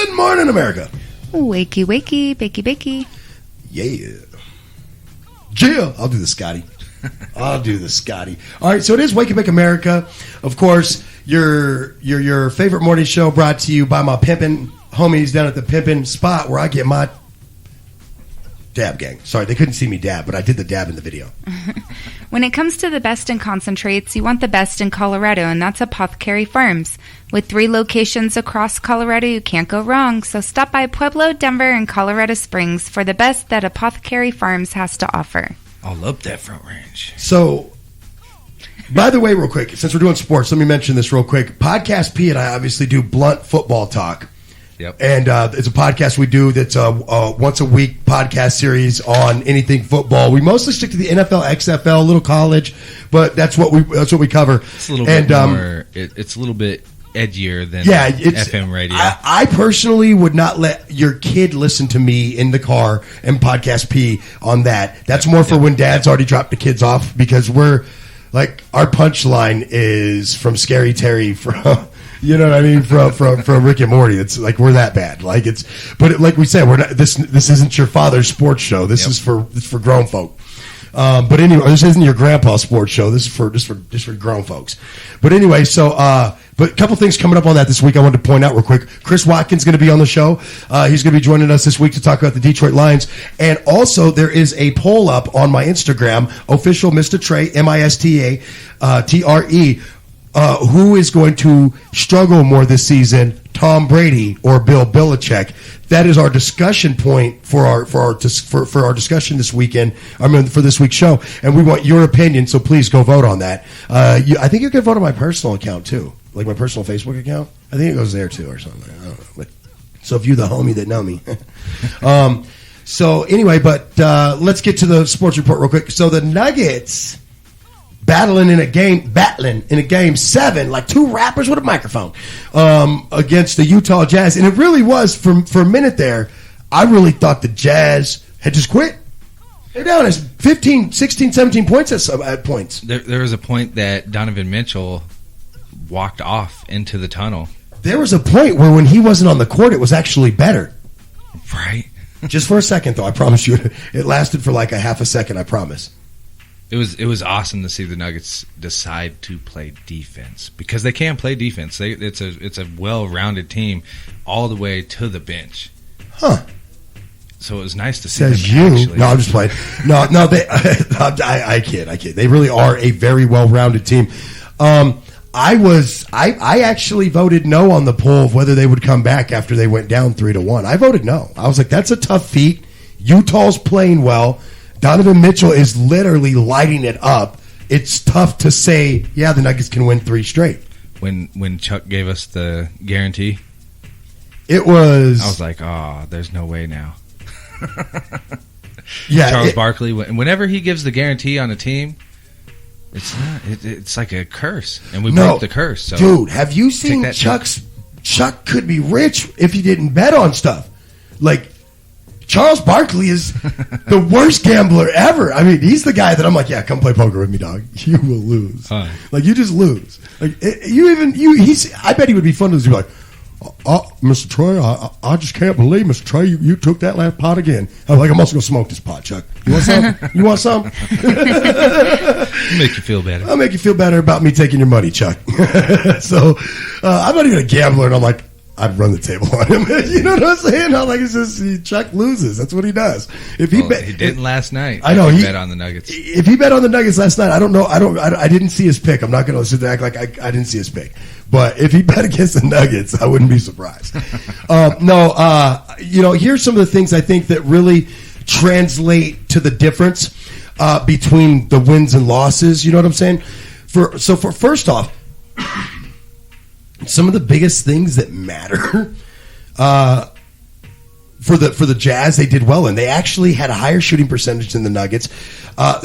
Good morning, America. Wakey, wakey, bakey, bakey. Yeah. I'll do the Scotty. All right, so it is Wake and Bake America. Of course, your favorite morning show brought to you by my pimpin' homies down at the pimpin' spot where I get my dab gang. Sorry, they couldn't see me dab, but I did the dab in the video. When it comes to the best in concentrates, you want the best in Colorado, and that's Apothecary Farms. With 3 locations across Colorado, you can't go wrong. So stop by Pueblo, Denver, and Colorado Springs for the best that Apothecary Farms has to offer. I'll up that Front Range. So, by the way, real quick, since we're doing sports, let me mention this real quick. Podcast P and I obviously do blunt football talk. Yep. And it's a podcast we do that's a once a week podcast series on anything football. We mostly stick to the NFL, XFL, a little college, but that's what we cover. It's a little bit more. It's a little bit edgier than FM radio. I personally would not let your kid listen to me in the car and podcast P on that. That's more for when dad's already dropped the kids off, because we're like, our punchline is from Scary Terry from. You know what I mean? From Rick and Morty. It's like, we're that bad. Like, like we said, we're not. This isn't your father's sports show. This is for grown folk. But anyway, this isn't your grandpa's sports show. This is for grown folks. But anyway, so but a couple things coming up on that this week I wanted to point out real quick. Chris Watkins is going to be on the show. He's going to be joining us this week to talk about the Detroit Lions. And also, there is a poll up on my Instagram, official Mr. Trey, MISTA TRE. Who is going to struggle more this season, Tom Brady or Bill Belichick? That is our discussion point for our discussion this weekend. For this week's show, and we want your opinion. So please go vote on that. I think you can vote on my personal account too, like my personal Facebook account. I think it goes there too, or something. I don't know. But, so if you're the homie that know me. So anyway, but let's get to the sports report real quick. So the Nuggets. Battling in a game 7, like 2 rappers with a microphone, against the Utah Jazz. And it really was, for a minute there, I really thought the Jazz had just quit. They're down as 15, 16, 17 points at points. There was a point that Donovan Mitchell walked off into the tunnel. There was a point where when he wasn't on the court, it was actually better. Right. Just for a second, though, I promise you. It lasted for like a half a second, I promise. It was awesome to see the Nuggets decide to play defense, because they can play defense. It's a well-rounded team all the way to the bench. Huh. So it was nice to see Says them you. actually. No, I'm just playing. No, they, I kid. They really are a very well-rounded team. I actually voted no on the poll of whether they would come back after they went down 3-1. I voted no. I was like, that's a tough feat. Utah's playing well. Donovan Mitchell is literally lighting it up. It's tough to say, yeah, the Nuggets can win 3 straight. When Chuck gave us the guarantee, I was like, oh, there's no way now. Yeah, Charles Barkley, whenever he gives the guarantee on a team, it's like a curse, and we broke the curse. So dude, have you seen Chuck could be rich if he didn't bet on stuff. Like, Charles Barkley is the worst gambler ever. I mean, he's the guy that I'm like, yeah, come play poker with me, dog. You will lose. Like, you just lose. Like, I bet he would be fun to lose. He'd be like, Mr. Troy, I just can't believe, Mr. Troy, you took that last pot again. I'm like, I'm also going to smoke this pot, Chuck. You want some? You want some? Make you feel better. I'll make you feel better about me taking your money, Chuck. So, I'm not even a gambler, and I'm like, I'd run the table on him. You know what I'm saying? I'm like, it's just Chuck loses. That's what he does. If he he didn't last night. I know he bet on the Nuggets. If he bet on the Nuggets last night, I don't know. I didn't see his pick. I'm not going to sit there and act like I didn't see his pick. But if he bet against the Nuggets, I wouldn't be surprised. Here's some of the things I think that really translate to the difference between the wins and losses. You know what I'm saying? First off, some of the biggest things that matter for the Jazz, they did well in. They actually had a higher shooting percentage than the Nuggets.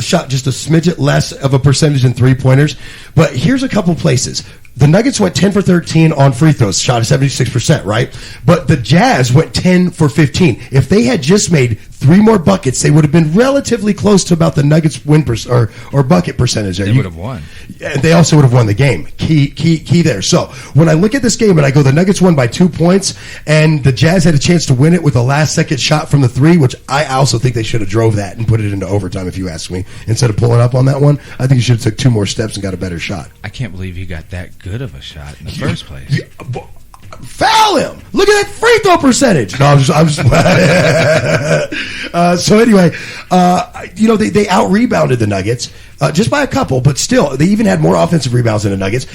Shot just a smidget less of a percentage in three-pointers. But here's a couple places. The Nuggets went 10 for 13 on free throws, shot at 76%, right? But the Jazz went 10 for 15. If they had just made 3 more buckets, they would have been relatively close to about the Nuggets win or bucket percentage. They would have won. And they also would have won the game. Key there. So when I look at this game and I go, the Nuggets won by 2 points, and the Jazz had a chance to win it with a last-second shot from the 3, which I also think they should have drove that and put it into overtime, if you ask me, instead of pulling up on that one. I think you should have took 2 more steps and got a better shot. I can't believe you got that good of a shot in the first place. Foul him! Look at that free throw percentage. No, I'm just so anyway, they out-rebounded the Nuggets just by a couple, but still, they even had more offensive rebounds than the Nuggets.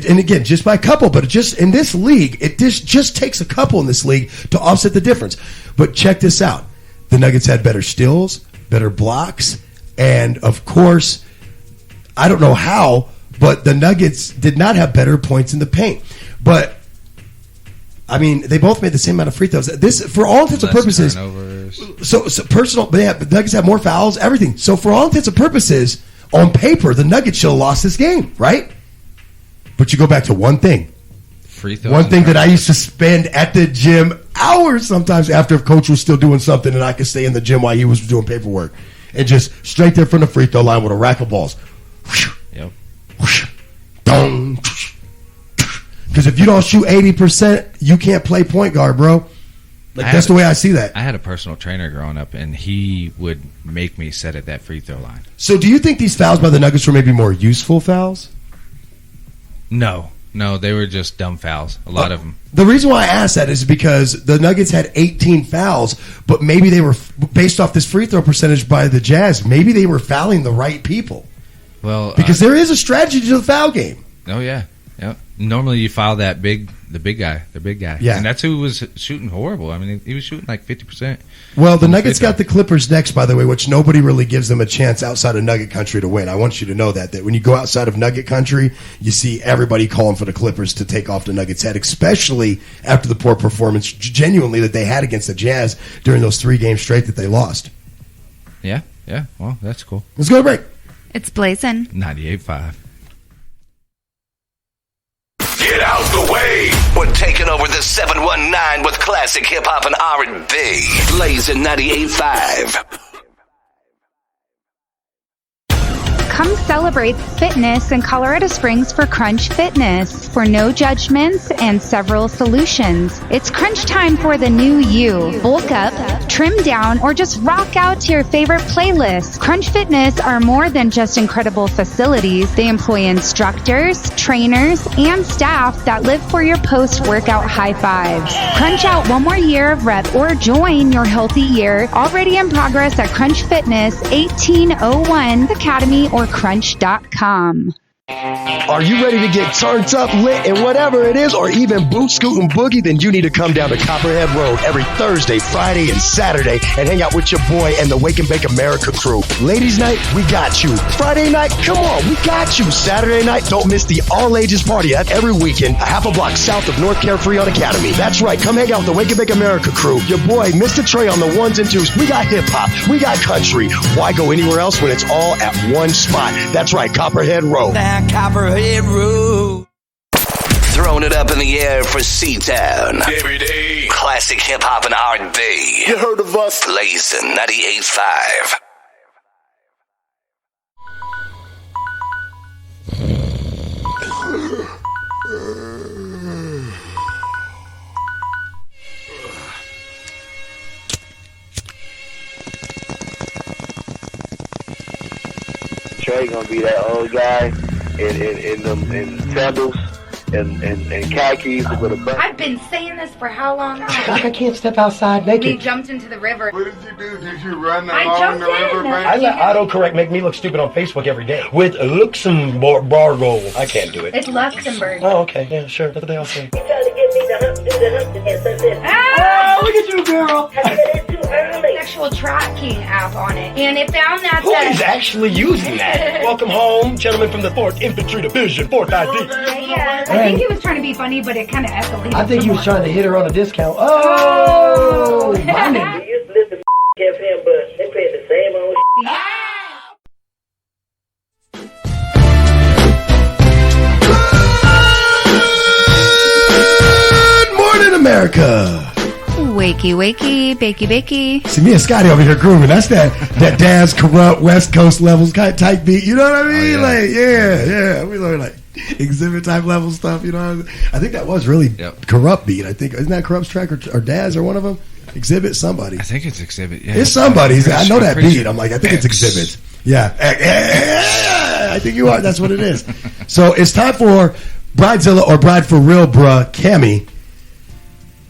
And again, just by a couple, but just in this league, it just takes a couple in this league to offset the difference. But check this out: the Nuggets had better steals, better blocks, and of course, I don't know how, but the Nuggets did not have better points in the paint. But I mean, they both made the same amount of free throws. This, for all intents and purposes, so personal. But the Nuggets have more fouls, everything. So for all intents and purposes, on paper, the Nuggets should have lost this game, right? But you go back to one thing. Free throws. One thing that I used to spend at the gym hours sometimes after if coach was still doing something and I could stay in the gym while he was doing paperwork and just straight there from the free throw line with a rack of balls. Yep. Dong. Because if you don't shoot 80%, you can't play point guard, bro. That's the way I see that. I had a personal trainer growing up, and he would make me set at that free throw line. So do you think these fouls by the Nuggets were maybe more useful fouls? No, they were just dumb fouls, a lot of them. The reason why I asked that is because the Nuggets had 18 fouls, but maybe they were, based off this free throw percentage by the Jazz, maybe they were fouling the right people. Well, because there is a strategy to the foul game. Oh, yeah. Yep. Normally you foul the big guy. Yeah. And that's who was shooting horrible. I mean, he was shooting like 50%. Well, the Nuggets got the Clippers next, by the way, which nobody really gives them a chance outside of Nugget country to win. I want you to know that when you go outside of Nugget country, you see everybody calling for the Clippers to take off the Nuggets' head, especially after the poor performance, genuinely, that they had against the Jazz during those 3 games straight that they lost. Yeah. Well, that's cool. Let's go to break. It's blazing. 98.5. Get out the way. We're taking over the 719 with classic hip-hop and R&B. Blazing 98.5. Come celebrate fitness in Colorado Springs for Crunch Fitness. For no judgments and several solutions. It's crunch time for the new you. Bulk up, trim down, or just rock out to your favorite playlist. Crunch Fitness are more than just incredible facilities. They employ instructors, trainers, and staff that live for your post-workout high fives. Crunch out one more year of rep or join your healthy year. Already in progress at Crunch Fitness, 1801 Academy or crunch.com. Are you ready to get turned up, lit, and whatever it is, or even boot, scoot, and boogie? Then you need to come down to Copperhead Road every Thursday, Friday, and Saturday and hang out with your boy and the Wake and Bake America crew. Ladies' night, we got you. Friday night, come on, we got you. Saturday night, don't miss the all-ages party every weekend, a half a block south of North Carefree on Academy. That's right, come hang out with the Wake and Bake America crew. Your boy, Mr. Trey, on the ones and twos. We got hip-hop, we got country. Why go anywhere else when it's all at one spot? That's right, Copperhead Road. Copperhead Road. Throwing it up in the air for C-Town. Every day. Classic hip hop and R&B. You heard of us? Blazing 98.5. Trey gonna be that old guy in sandals and khakis with a button. I've been saying this for how long now? I can't step outside We naked. jumped into the river. What did you do? Did you run I along jumped the river in. bank? I let autocorrect make me look stupid on Facebook every day. With Luxembourg. I can't do it. It's Luxembourg. Oh, okay. Yeah, sure. That's what they all say. You trying to get me to do the hump and something. Ah! Oh, look at you, girl. I said it's too early. Sexual tracking app on it. And it found that Who is actually using that? Welcome home, gentlemen from the 4th Infantry Division, 4th ID. Yeah, I think he was trying to be funny, but it kind of escalated. I think he was trying to hit her on a discount. Oh, my nigga. We used to listen to FM, but they pay the same old Good morning, America. Wakey, wakey, bakey, bakey. See, me and Scotty over here grooving. That's that Daz Corrupt West Coast levels type beat. You know what I mean? Like, yeah. We learn like exhibit type level stuff. You know, I think that was really Corrupt beat. I think isn't that Corrupt's track or Daz or one of them? Exhibit somebody. I think it's Exhibit. Yeah, it's somebody's. I know that beat. I'm like, I think it's Exhibit. Yeah, I think you are. That's what it is. So it's time for Bridezilla or Bride for Real, bruh, Cammy.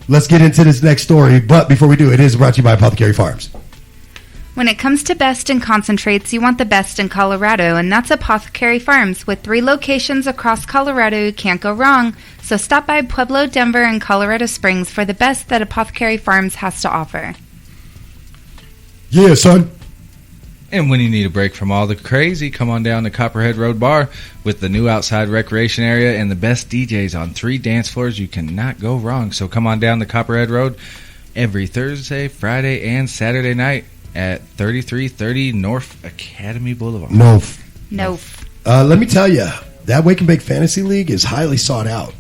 Let's get into this next story, but before we do, it is brought to you by Apothecary Farms. When it comes to best in concentrates, you want the best in Colorado, and that's Apothecary Farms. With 3 locations across Colorado, you can't go wrong. So stop by Pueblo, Denver, and Colorado Springs for the best that Apothecary Farms has to offer. Yeah, son. And when you need a break from all the crazy, come on down to Copperhead Road Bar with the new outside recreation area and the best DJs on 3 dance floors. You cannot go wrong. So come on down to Copperhead Road every Thursday, Friday, and Saturday night at 3330 North Academy Boulevard. No. Let me tell you, that Wake and Bake Fantasy League is highly sought out.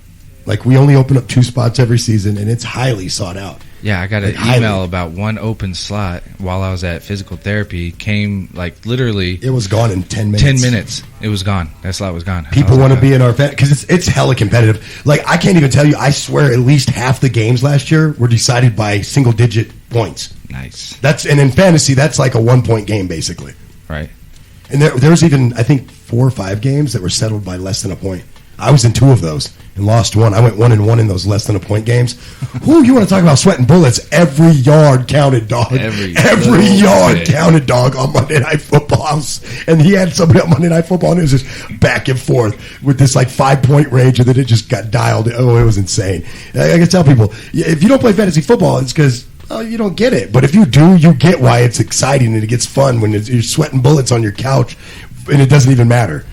Like, we only open up 2 spots every season, and it's highly sought out. Yeah, I got an email about one open slot while I was at physical therapy. Came, like, literally... It was gone in 10 minutes. 10 minutes. It was gone. That slot was gone. People want to be in our... Because it's hella competitive. Like, I can't even tell you, I swear at least half the games last year were decided by single-digit points. Nice. And in fantasy, that's like a 1-point game, basically. Right. And there was even, I think, 4 or 5 games that were settled by less than a point. I was in 2 of those and lost 1. I went 1-1 in those less than a point games. Who you want to talk about sweating bullets? Every yard counted, dog. Every yard counted, dog, on Monday Night Football. And he had somebody on Monday Night Football, and it was just back and forth with this like 5-point range, and then it just got dialed. Oh, it was insane. I can tell people, if you don't play fantasy football, it's because you don't get it. But if you do, you get why it's exciting and it gets fun when you're sweating bullets on your couch and it doesn't even matter.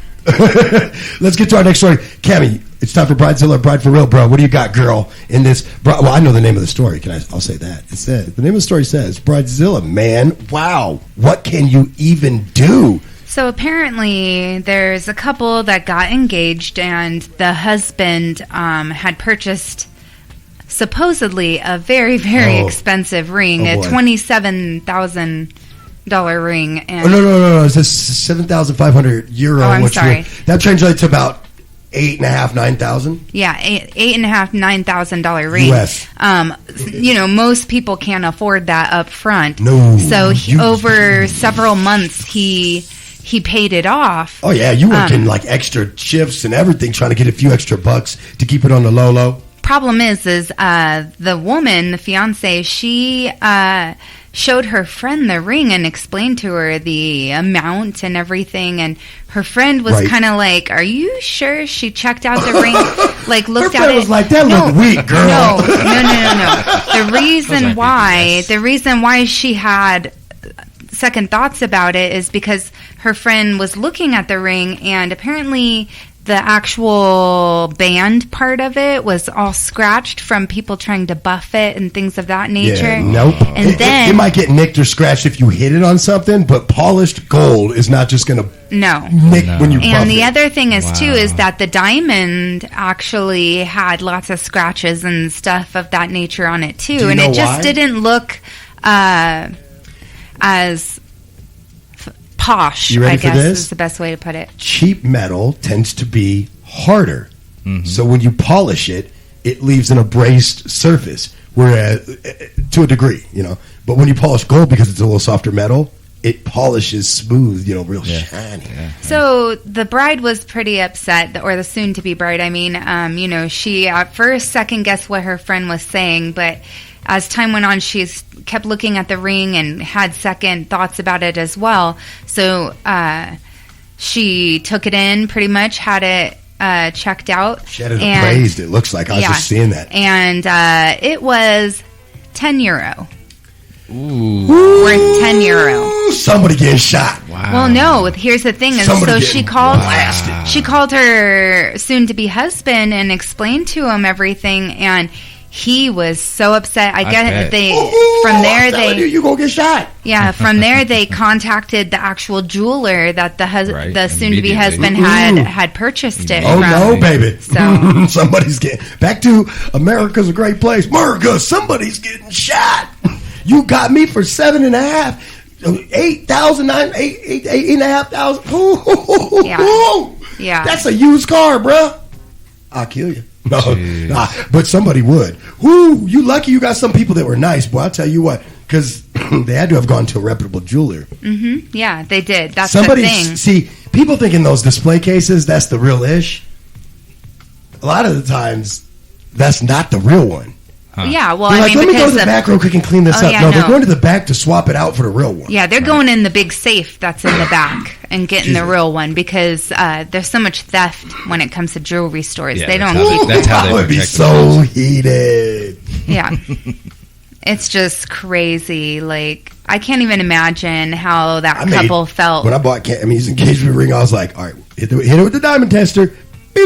Let's get to our next story. Cammy, it's time for Bridezilla or Bride for Real, bro. What do you got, girl, in this? Well, I know the name of the story. I'll say that. It says, the name of the story says, Bridezilla, man. Wow. What can you even do? So apparently there's a couple that got engaged, and the husband had purchased supposedly a very, very expensive ring, a $27,000 ring. And No. It says 7,500 euro. Oh, I'm sorry. That translates to about $8,500-9,000. Yeah, $8,500-9,000 ring. US. Most people can't afford that up front. No. So over several months, he paid it off. Oh yeah, you working like extra shifts and everything, trying to get a few extra bucks to keep it on the low. Problem is the woman, the fiance, she showed her friend the ring and explained to her the amount and everything, and her friend was kind of like, "Are you sure?" She checked out the ring, like looked her at it. Was like, "That looked weak, girl." No. The reason why she had second thoughts about it is because her friend was looking at the ring, and apparently the actual band part of it was all scratched from people trying to buff it and things of that nature. Yeah, nope. And then it might get nicked or scratched if you hit it on something, but polished gold is not just going to nick when you buff And the it. other thing is too is that the diamond actually had lots of scratches and stuff of that nature on it too, Do you and know it just why? didn't look as posh. You ready I for guess this? is the best way to put it. Cheap metal tends to be harder. So when you polish it, it leaves an abrased surface, whereas to a degree, But when you polish gold, because it's a little softer metal, it polishes smooth, real shiny. So the bride was pretty upset, or the soon-to-be bride. I mean, she at first second-guessed what her friend was saying, but as time went on, she kept looking at the ring and had second thoughts about it as well. So she took it in, pretty much, had it checked out. She had it appraised, it looks like. I was just seeing that. And it was €10. Ooh. Worth €10. Somebody getting shot. Wow. Well, no. Here's the thing: is Somebody so getting she called. blasted. She called her soon-to-be husband and explained to him everything, and he was so upset. I get bet. from there you gonna get shot. Yeah, from there they contacted the actual jeweler that the soon-to-be immediately. husband Ooh. had purchased it. Oh from. no, baby! So Somebody's getting back to America's a great place. America, somebody's getting shot. You got me for 7.5, 8,000, 8,500. Yeah. That's a used car, bruh. I'll kill you. No, nah, but somebody would. Whoo, you lucky you got some people that were nice, boy. I'll tell you what, because they had to have gone to a reputable jeweler. Mm-hmm. Yeah, they did. That's Somebody the thing. see people think in those display cases that's the real ish. A lot of the times, that's not the real one. Yeah, well, They're I like, mean, let me go to because the back real quick and clean this Oh, up. yeah, no, no. they're going to the back to swap it out for the real one. Yeah, they're going in the big safe that's in the back and getting the real one because there's so much theft when it comes to jewelry stores. Yeah, they don't that's how keep. they- that's how they I would be protect so heated. Yeah, it's just crazy. Like I can't even imagine how that couple felt. When I bought Cammy's engagement ring, I was like, all right, hit it with the diamond tester. Beep,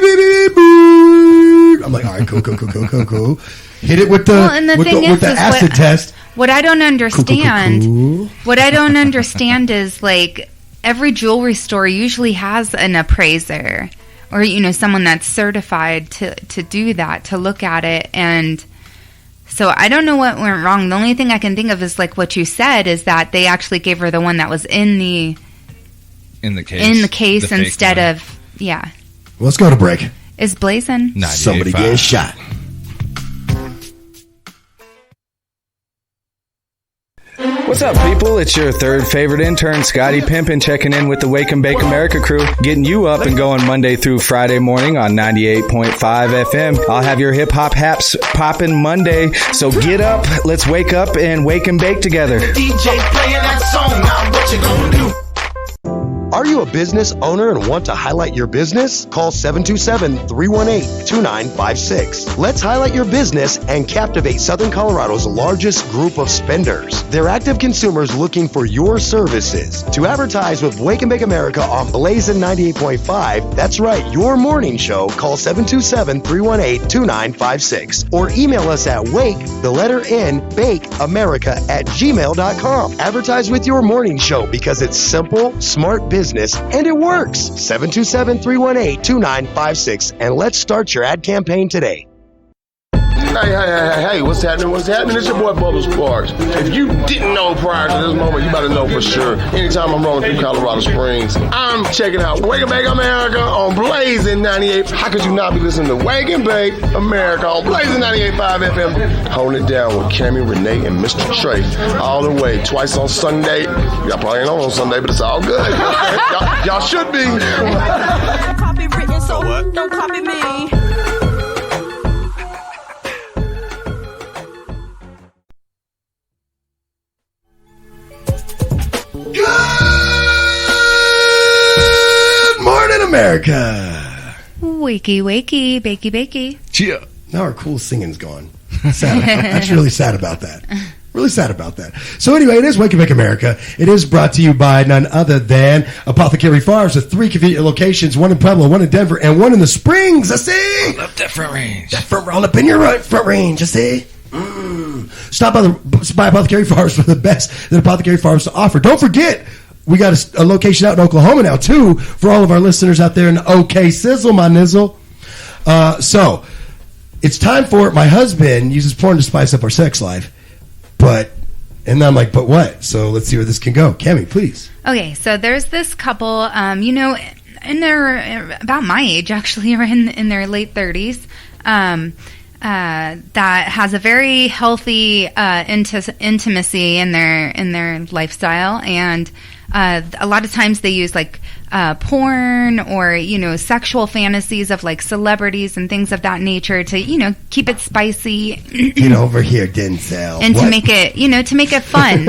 beep, beep, beep. I'm like, all right, cool. Hit it with the Well, and the thing with the is acid what- test. What I don't understand, Cool. what I don't understand is like every jewelry store usually has an appraiser or someone that's certified to do that, to look at it. And so I don't know what went wrong. The only thing I can think of is like what you said is that they actually gave her the one that was in the case the fake instead one. of Let's go to break. Is blazing? Somebody getting shot. What's up, people? It's your third favorite intern, Scotty Pimpin, checking in with the Wake and Bake America crew, getting you up and going Monday through Friday morning on 98.5 FM. I'll have your hip-hop haps popping Monday, so get up, let's wake up and wake and bake together. DJ playing that song, now what you gonna do? Are you a business owner and want to highlight your business? Call 727-318-2956. Let's highlight your business and captivate Southern Colorado's largest group of spenders. They're active consumers looking for your services. To advertise with Wake and Bake America on Blazin' 98.5, that's right, your morning show, call 727-318-2956. Or email us at bakeamerica@gmail.com. Advertise with your morning show because it's simple, smart business, and it works. 727-318-2956. And let's start your ad campaign today. Hey, what's happening? It's your boy Bubbles Sparks. If you didn't know prior to this moment, you better know for sure. Anytime I'm rolling through Colorado Springs, I'm checking out Wake and Bake America on Blazin' 98. How could you not be listening to Wake and Bake America on Blazin' 98.5 FM? Holding it down with Cammy, Renee, and Mr. Trey all the way. Twice on Sunday. Y'all probably ain't on Sunday, but it's all good. y'all should be. Copywritten, so don't copy me. Good morning, America. Wakey, wakey, bakey, bakey. Yeah. Now our cool singing's gone. Sad. I'm actually really sad about that. Really sad about that. So anyway, it is Wake and Bake America. It is brought to you by none other than Apothecary Farms with 3 convenient locations, 1 in Pueblo, 1 in Denver, and 1 in the Springs. I see. I love that front range. That front all up in your front range. I see. Stop by Apothecary Farms for the best that Apothecary Farms to offer. Don't forget, we got a location out in Oklahoma now too for all of our listeners out there in OK Sizzle, my nizzle. So it's time for my husband uses porn to spice up our sex life. And I'm like, but what? So let's see where this can go. Cammie, please. Okay, so there's this couple, and they're about my age, actually, or in their late 30s, that has a very healthy intimacy in their lifestyle, and a lot of times they use like porn or sexual fantasies of like celebrities and things of that nature to keep it spicy. Get over here, Denzel. And to make it fun.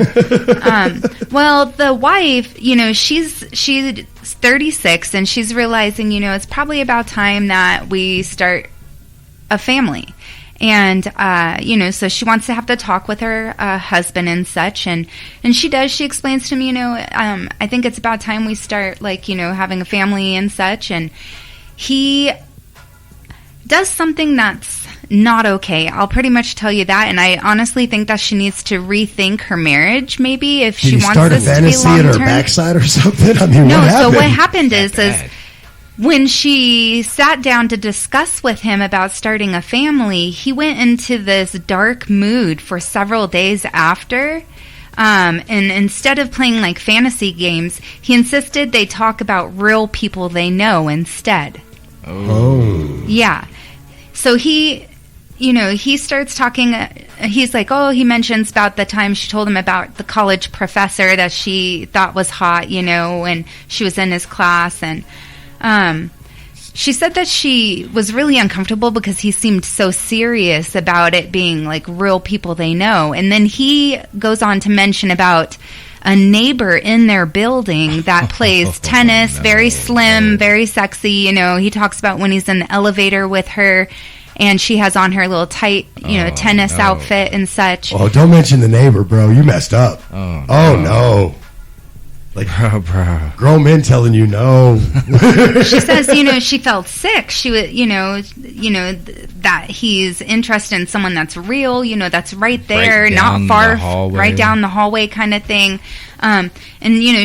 Well, the wife, she's 36 and she's realizing it's probably about time that we start a family. And, so she wants to have the talk with her husband and such. And she does. She explains to me, I think it's about time we start, having a family and such. And he does something that's not okay. I'll pretty much tell you that. And I honestly think that she needs to rethink her marriage, maybe, if she wants this to be long-term. Did he start a fantasy at her backside or something? I mean, no, what happened? So what happened is when she sat down to discuss with him about starting a family, he went into this dark mood for several days after. And instead of playing like fantasy games, he insisted they talk about real people they know instead. Oh. Yeah. So he starts talking. He's like, he mentions about the time she told him about the college professor that she thought was hot, and she was in his class. And she said that she was really uncomfortable because he seemed so serious about it being like real people they know. And then he goes on to mention about a neighbor in their building that plays tennis, very slim, very sexy. He talks about when he's in the elevator with her and she has on her little tight, tennis outfit and such. Oh, don't mention the neighbor, bro. You messed up. Oh no. Like, bro. Grown men telling you no. She says, she felt sick. She was, that he's interested in someone that's real, that's right there, right not far, right down the hallway kind of thing. And,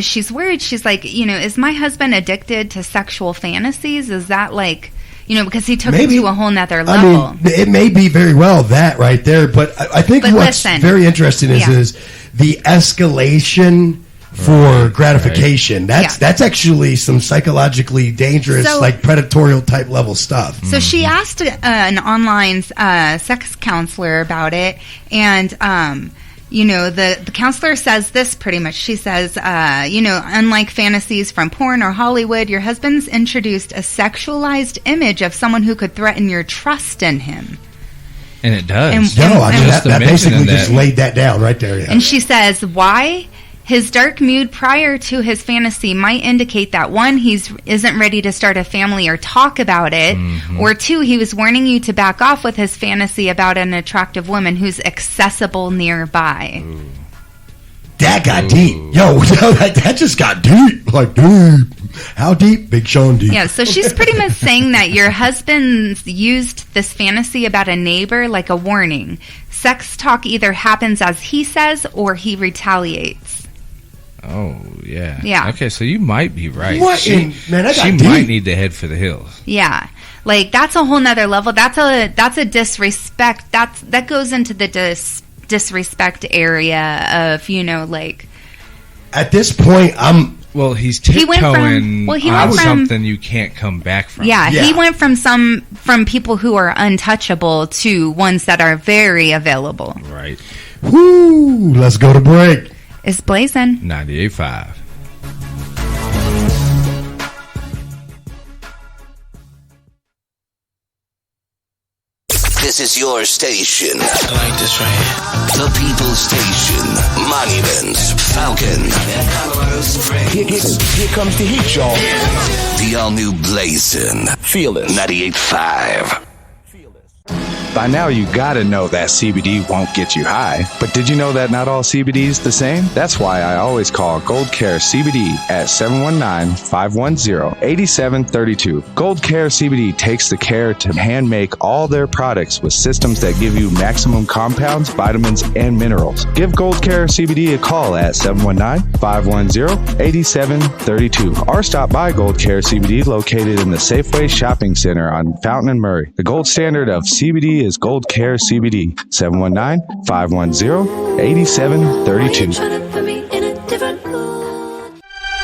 she's worried. She's like, is my husband addicted to sexual fantasies? Is that like, because he took it to a whole nother level. I mean, it may be very well that right there, but I think what's very interesting is the escalation for gratification. That's actually some psychologically dangerous, like predatorial type level stuff. So she asked an online sex counselor about it, and the counselor says this pretty much. She says, unlike fantasies from porn or Hollywood, your husband's introduced a sexualized image of someone who could threaten your trust in him. And it does. That basically just laid that down right there. Yeah. And she says, why? His dark mood prior to his fantasy might indicate that 1, he isn't ready to start a family or talk about it, or 2, he was warning you to back off with his fantasy about an attractive woman who's accessible nearby. Ooh. That got deep. Yo, that just got deep. Like, dude, how deep? Big Sean deep. Yeah, so she's pretty much saying that your husband's used this fantasy about a neighbor like a warning. Sex talk either happens as he says or he retaliates. Oh, yeah. Yeah. Okay, so you might be right. What? She might need to head for the hills. Yeah. Like, that's a whole nother level. That's a disrespect. That goes into the disrespect area of, like... At this point, Well, he's tiptoeing on something you can't come back from. Yeah, he went from people who are untouchable to ones that are very available. Right. Woo! Let's go to break. It's blazing. 98.5. This is your station. I like this right here. The People's Station. Monuments. Falcon. And Colorado Springs. Here comes the heat, y'all. The all-new Blazin'. Feel it. 98.5. By now, you gotta know that CBD won't get you high. But did you know that not all CBD is the same? That's why I always call Gold Care CBD at 719-510-8732. Gold Care CBD takes the care to hand make all their products with systems that give you maximum compounds, vitamins, and minerals. Give Gold Care CBD a call at 719-510-8732 or stop by Gold Care CBD located in the Safeway Shopping Center on Fountain and Murray. The gold standard of CBD is Gold Care CBD. 719-510-8732.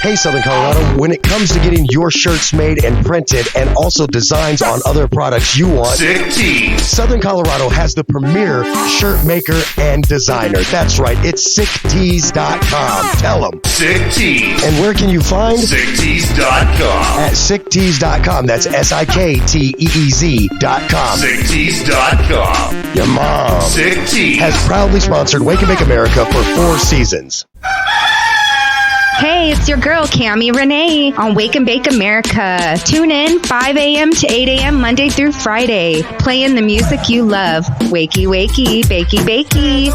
Hey, Southern Colorado, when it comes to getting your shirts made and printed and also designs on other products you want, Sick Tees. Southern Colorado has the premier shirt maker and designer. That's right, it's sicktees.com. Tell them. Sick Tees. And where can you find? Sicktees.com. At sicktees.com. That's SIKTEEZ.com. Sicktees.com. Your mom Sick Tees has proudly sponsored Wake and Bake America for 4 seasons. Hey, it's your girl, Cammie Renee, on Wake and Bake America. Tune in 5 a.m. to 8 a.m. Monday through Friday, playing the music you love. Wakey, wakey, bakey, bakey.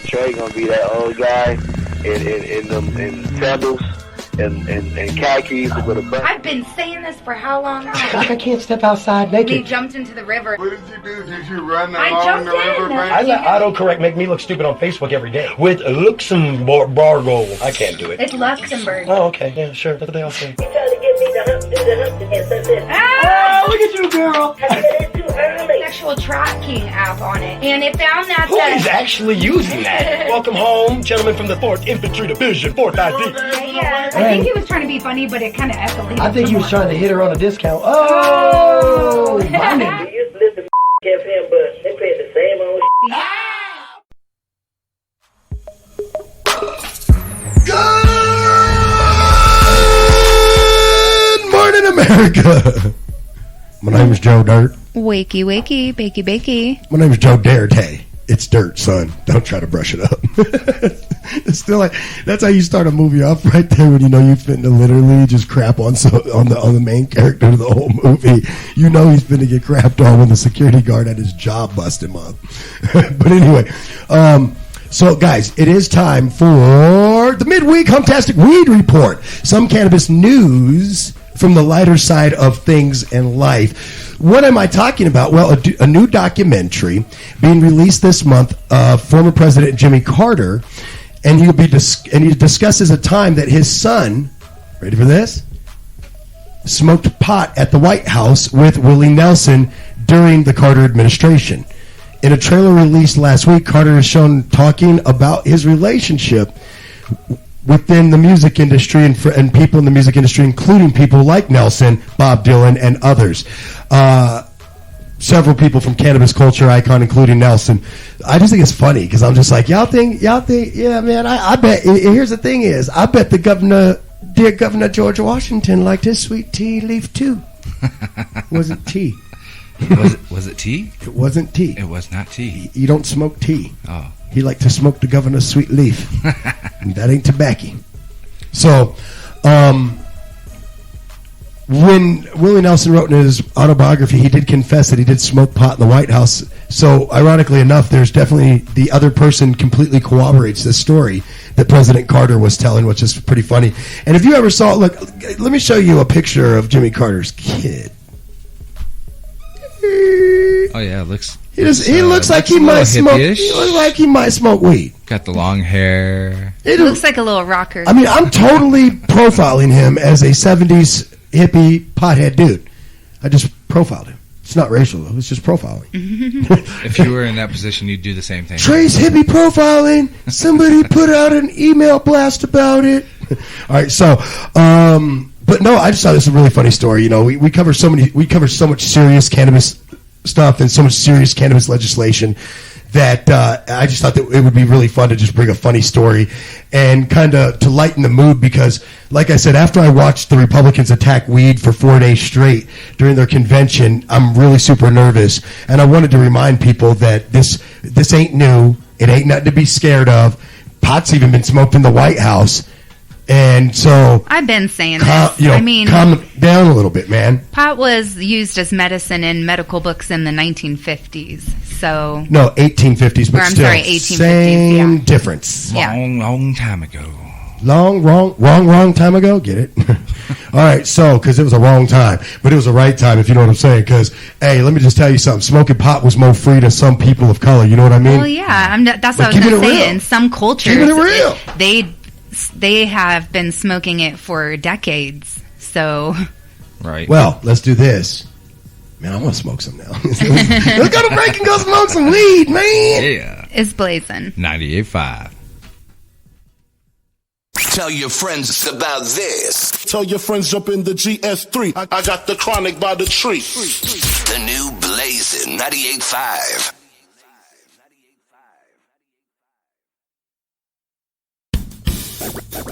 Trey gonna be that old guy in sandals and khakis with a button. I've been saying this for how long? Like I can't step outside naked. He jumped into the river. What did you do? Did you run I along jumped the river in. bank? I let autocorrect make me look stupid on Facebook every day. With Luxembourgo. I can't do it. It's Luxembourg. Oh, okay. Yeah, sure. That's what they all say. You trying to get me to do the Humpty and Sunset. Ah! Oh, look at you, girl. I said it's too early. Sexual tracking app on it. And it found that Who is actually using that? Welcome home, gentlemen from the 4th Infantry Division, 4th ID. Yeah, I think he was trying to be funny, but it kind of echoed. I think he was trying to hit her on a discount. Oh, my nigga. You used to listen to FM, but they pay the same old Good morning, America. My name is Joe Dirt. Wakey, wakey, bakey, bakey. My name is Joe Dirt. It's dirt, son. Don't try to brush it up. It's still like that's how you start a movie off right there when you know you finna literally just crap on the main character of the whole movie. You know he's finna get crapped on when the security guard at his job bust him up. But anyway, so guys, it is time for the midweek Humptastic Weed Report. Some cannabis news from the lighter side of things in life. What am I talking about? Well, a new documentary being released this month of former President Jimmy Carter, and he discusses a time that his son, ready for this, smoked pot at the White House with Willie Nelson during the Carter administration. In a trailer released last week, Carter is shown talking about his relationship within the music industry and people in the music industry, including people like Nelson, Bob Dylan, and others. Several people from cannabis culture icon, including Nelson. I just think it's funny because I'm just like, y'all think, yeah, man, I bet, here's the thing is, I bet the dear Governor George Washington liked his sweet tea leaf too. It wasn't tea. Was it tea? It wasn't tea. It was not tea. You don't smoke tea. Oh. He liked to smoke the governor's sweet leaf. And that ain't tobacco. So, when Willie Nelson wrote in his autobiography, he did confess that he did smoke pot in the White House. So, ironically enough, there's definitely the other person completely corroborates this story that President Carter was telling, which is pretty funny. And if you ever saw, look, let me show you a picture of Jimmy Carter's kid. Oh yeah, it looks. He looks like he might smoke. He looks like he might smoke weed. Got the long hair. It looks like a little rocker. I mean, I'm totally profiling him as a 70s hippie pothead dude. I just profiled him. It's not racial though. It's just profiling. If you were in that position, you'd do the same thing. Trey's hippie profiling. Somebody put out an email blast about it. All right, so. But no, I just thought this was a really funny story. You know, we cover so much serious cannabis stuff and so much serious cannabis legislation that I just thought that it would be really fun to just bring a funny story and kind of to lighten the mood because, like I said, after I watched the Republicans attack weed for 4 days straight during their convention, I'm really super nervous. And I wanted to remind people that this ain't new. It ain't nothing to be scared of. Pot's even been smoked in the White House. And so I've been saying this. I mean, calm down a little bit, man. Pot was used as medicine in medical books in the 1950s. So no, 1850s, but I'm still, sorry, 1850s. same difference. Long time ago. Wrong time ago. Get it? All right. So, because it was a wrong time, but it was the right time, if you know what I'm saying. Because, hey, let me just tell you something. Smoking pot was more free to some people of color. You know what I mean? Well, yeah. That's what I was going to say. In some cultures, keeping it real. They have been smoking it for decades. So, right. Well, let's do this. Man, I want to smoke some now. Let's go to break and go smoke some weed, man. Yeah. It's blazing. 98.5. Tell your friends about this. Tell your friends jump in the GS3. I got the chronic by the tree. The new Blazin' 98.5.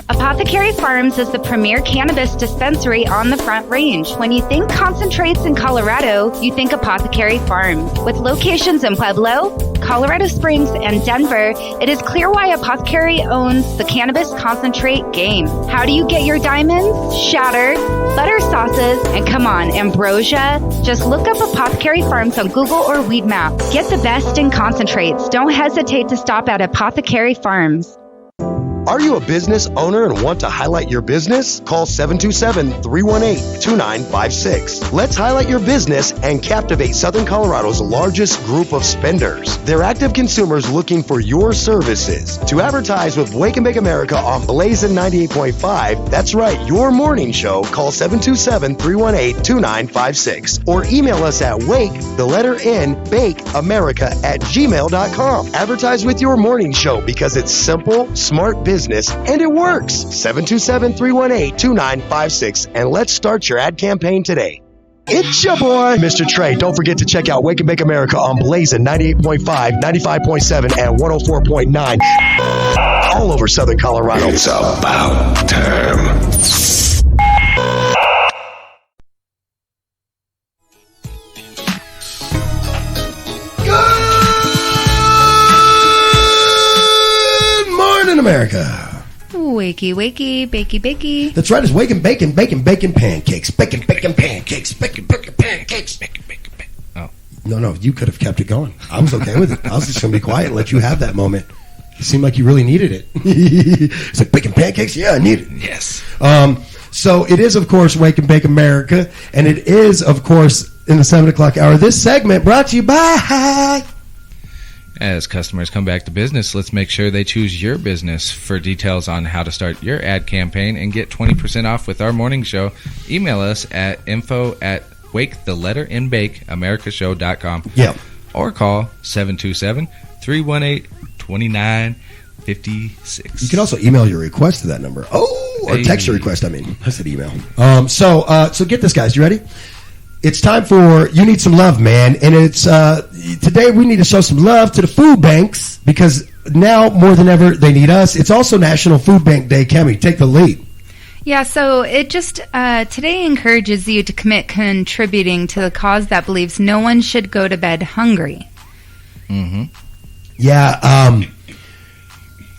Apothecary Farms is the premier cannabis dispensary on the Front Range. When you think concentrates in Colorado, you think Apothecary Farms. With locations in Pueblo, Colorado Springs, and Denver, it is clear why Apothecary owns the cannabis concentrate game. How do you get your diamonds? Shatter, butter sauces, and come on, ambrosia? Just look up Apothecary Farms on Google or Weed Map. Get the best in concentrates. Don't hesitate to stop at Apothecary Farms. Are you a business owner and want to highlight your business? Call 727-318-2956. Let's highlight your business and captivate Southern Colorado's largest group of spenders. They're active consumers looking for your services. To advertise with Wake and Bake America on Blazin' 98.5, that's right, your morning show, call 727-318-2956 or email us at bakeamerica@gmail.com. Advertise with your morning show because it's simple, smart business, and it works. 727-318-2956, and let's start your ad campaign today. It's your boy, Mr. Trey. Don't forget to check out Wake and Bake America on Blazin' 98.5, 95.7, and 104.9. All over Southern Colorado. It's about time. America. Wakey, wakey, bakey, bakey. That's right. It's waking, bacon pancakes. Bacon pancakes. Bacon pancakes. Oh. No, you could have kept it going. I was okay with it. I was just going to be quiet and let you have that moment. It seemed like you really needed it. It's like bacon pancakes? Yeah, I need it. Yes. So it is, of course, Wake and Bake America, and it is, of course, in the 7 o'clock hour. This segment brought to you by... As customers come back to business, let's make sure they choose your business. For details on how to start your ad campaign and get 20% off with our morning show, email us at info@wakethelletterinbakeamericashow.com. Yeah. Or call 727-318-2956. You can also email your request to that number. Or text your request, I said email. So get this, guys. You ready? It's time for You Need Some Love, man. And it's today we need to show some love to the food banks because now more than ever they need us. It's also National Food Bank Day. Cami, take the lead. Yeah, so it just today encourages you to commit contributing to the cause that believes no one should go to bed hungry. Mm-hmm. Yeah,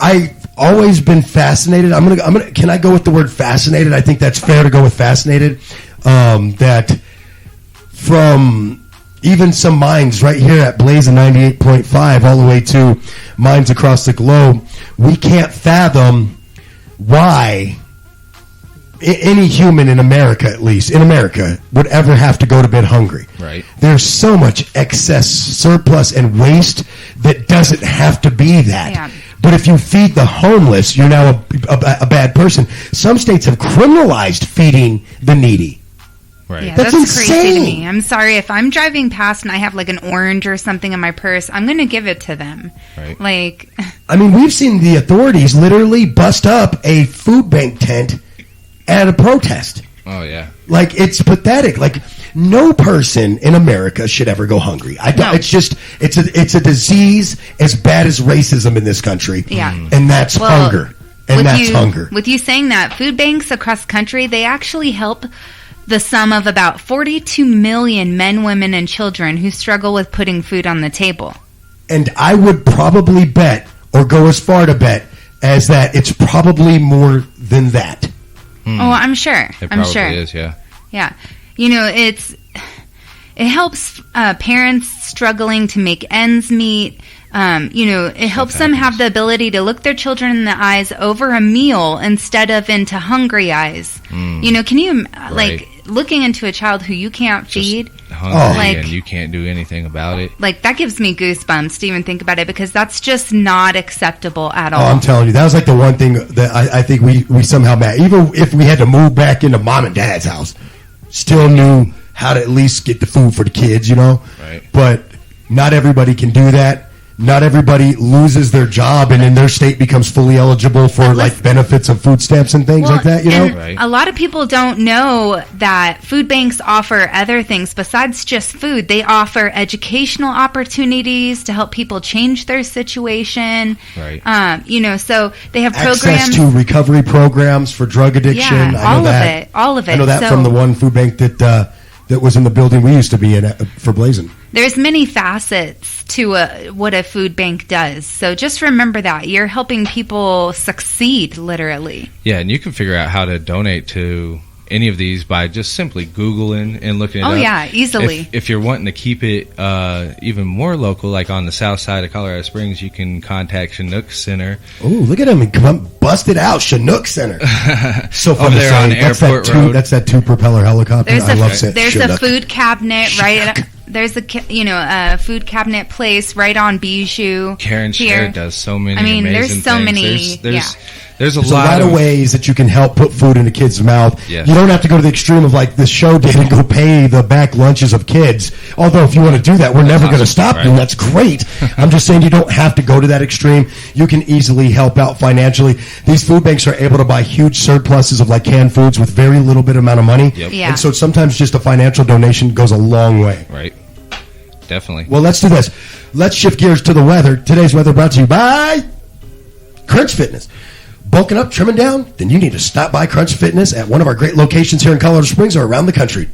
I've always been fascinated. I'm gonna. Can I go with the word fascinated? I think that's fair to go with fascinated. That from even some minds right here at Blazin' 98.5 all the way to minds across the globe, we can't fathom why any human in America, at least, in America, would ever have to go to bed hungry. Right. There's so much excess, surplus, and waste that doesn't have to be that. Yeah. But if you feed the homeless, you're now a bad person. Some states have criminalized feeding the needy. Right. Yeah, That's that's crazy to insane. me. I'm sorry if I'm driving past and I have like an orange or something in my purse, I'm going to give it to them. Right. Like, I mean, we've seen the authorities literally bust up a food bank tent at a protest. Oh, yeah. Like, it's pathetic. Like, no person in America should ever go hungry. It's just, it's a disease as bad as racism in this country. Yeah. And that's hunger. And that's hunger. With you saying that, food banks across the country, they actually help the sum of about 42 million men, women, and children who struggle with putting food on the table. And I would probably bet, or go as far to bet, as that it's probably more than that. Oh, I'm sure. It I'm probably sure. is, yeah. Yeah. You know, it helps parents struggling to make ends meet. You know, it helps them have the ability to look their children in the eyes over a meal instead of into hungry eyes. You know, can you, like, looking into a child who you can't feed? Hungry and you can't do anything about it. Like, that gives me goosebumps to even think about it, because that's just not acceptable at all. Oh, I'm telling you, that was like the one thing that I think we somehow, even if we had to move back into mom and dad's house, still knew how to at least get the food for the kids, you know? Right. But not everybody can do that. Not everybody loses their job and in their state becomes fully eligible for like benefits of food stamps and things like that, you know? And a lot of people don't know that food banks offer other things besides just food. They offer educational opportunities to help people change their situation. Right. You know, so they have Access programs to recovery programs for drug addiction. Yeah, I know that. all of it. I know that So- from the one food bank that was in the building we used to be in for Blazing. There's many facets to what a food bank does. So just remember that. You're helping people succeed, literally. Yeah, and you can figure out how to donate to any of these by just simply Googling and looking it up. Oh, yeah, easily. If you're wanting to keep it even more local, like on the south side of Colorado Springs, you can contact Chinook Center. Oh, look at him. He come busted out. Chinook Center. So fun Over to there say. on That's Airport that Road. That's that two-propeller helicopter. I love saying There's a Chinook. food cabinet right. There's a food cabinet place right on Bijou. Karen here. Scher does so many. I mean, amazing there's so things. many. There's a There's lot of ways that you can help put food in a kid's mouth. Yes. You don't have to go to the extreme of like this show did and go pay the back lunches of kids. Although if you want to do that, we're never going to stop you. That's great. I'm just saying you don't have to go to that extreme. You can easily help out financially. These food banks are able to buy huge surpluses of like canned foods with very little bit amount of money. Yep. Yeah. And so sometimes just a financial donation goes a long way. Right. Definitely. Well, let's do this. Let's shift gears to the weather. Today's weather brought to you by Crunch Fitness. Bulking up, trimming down? Then you need to stop by Crunch Fitness at one of our great locations here in Colorado Springs or around the country.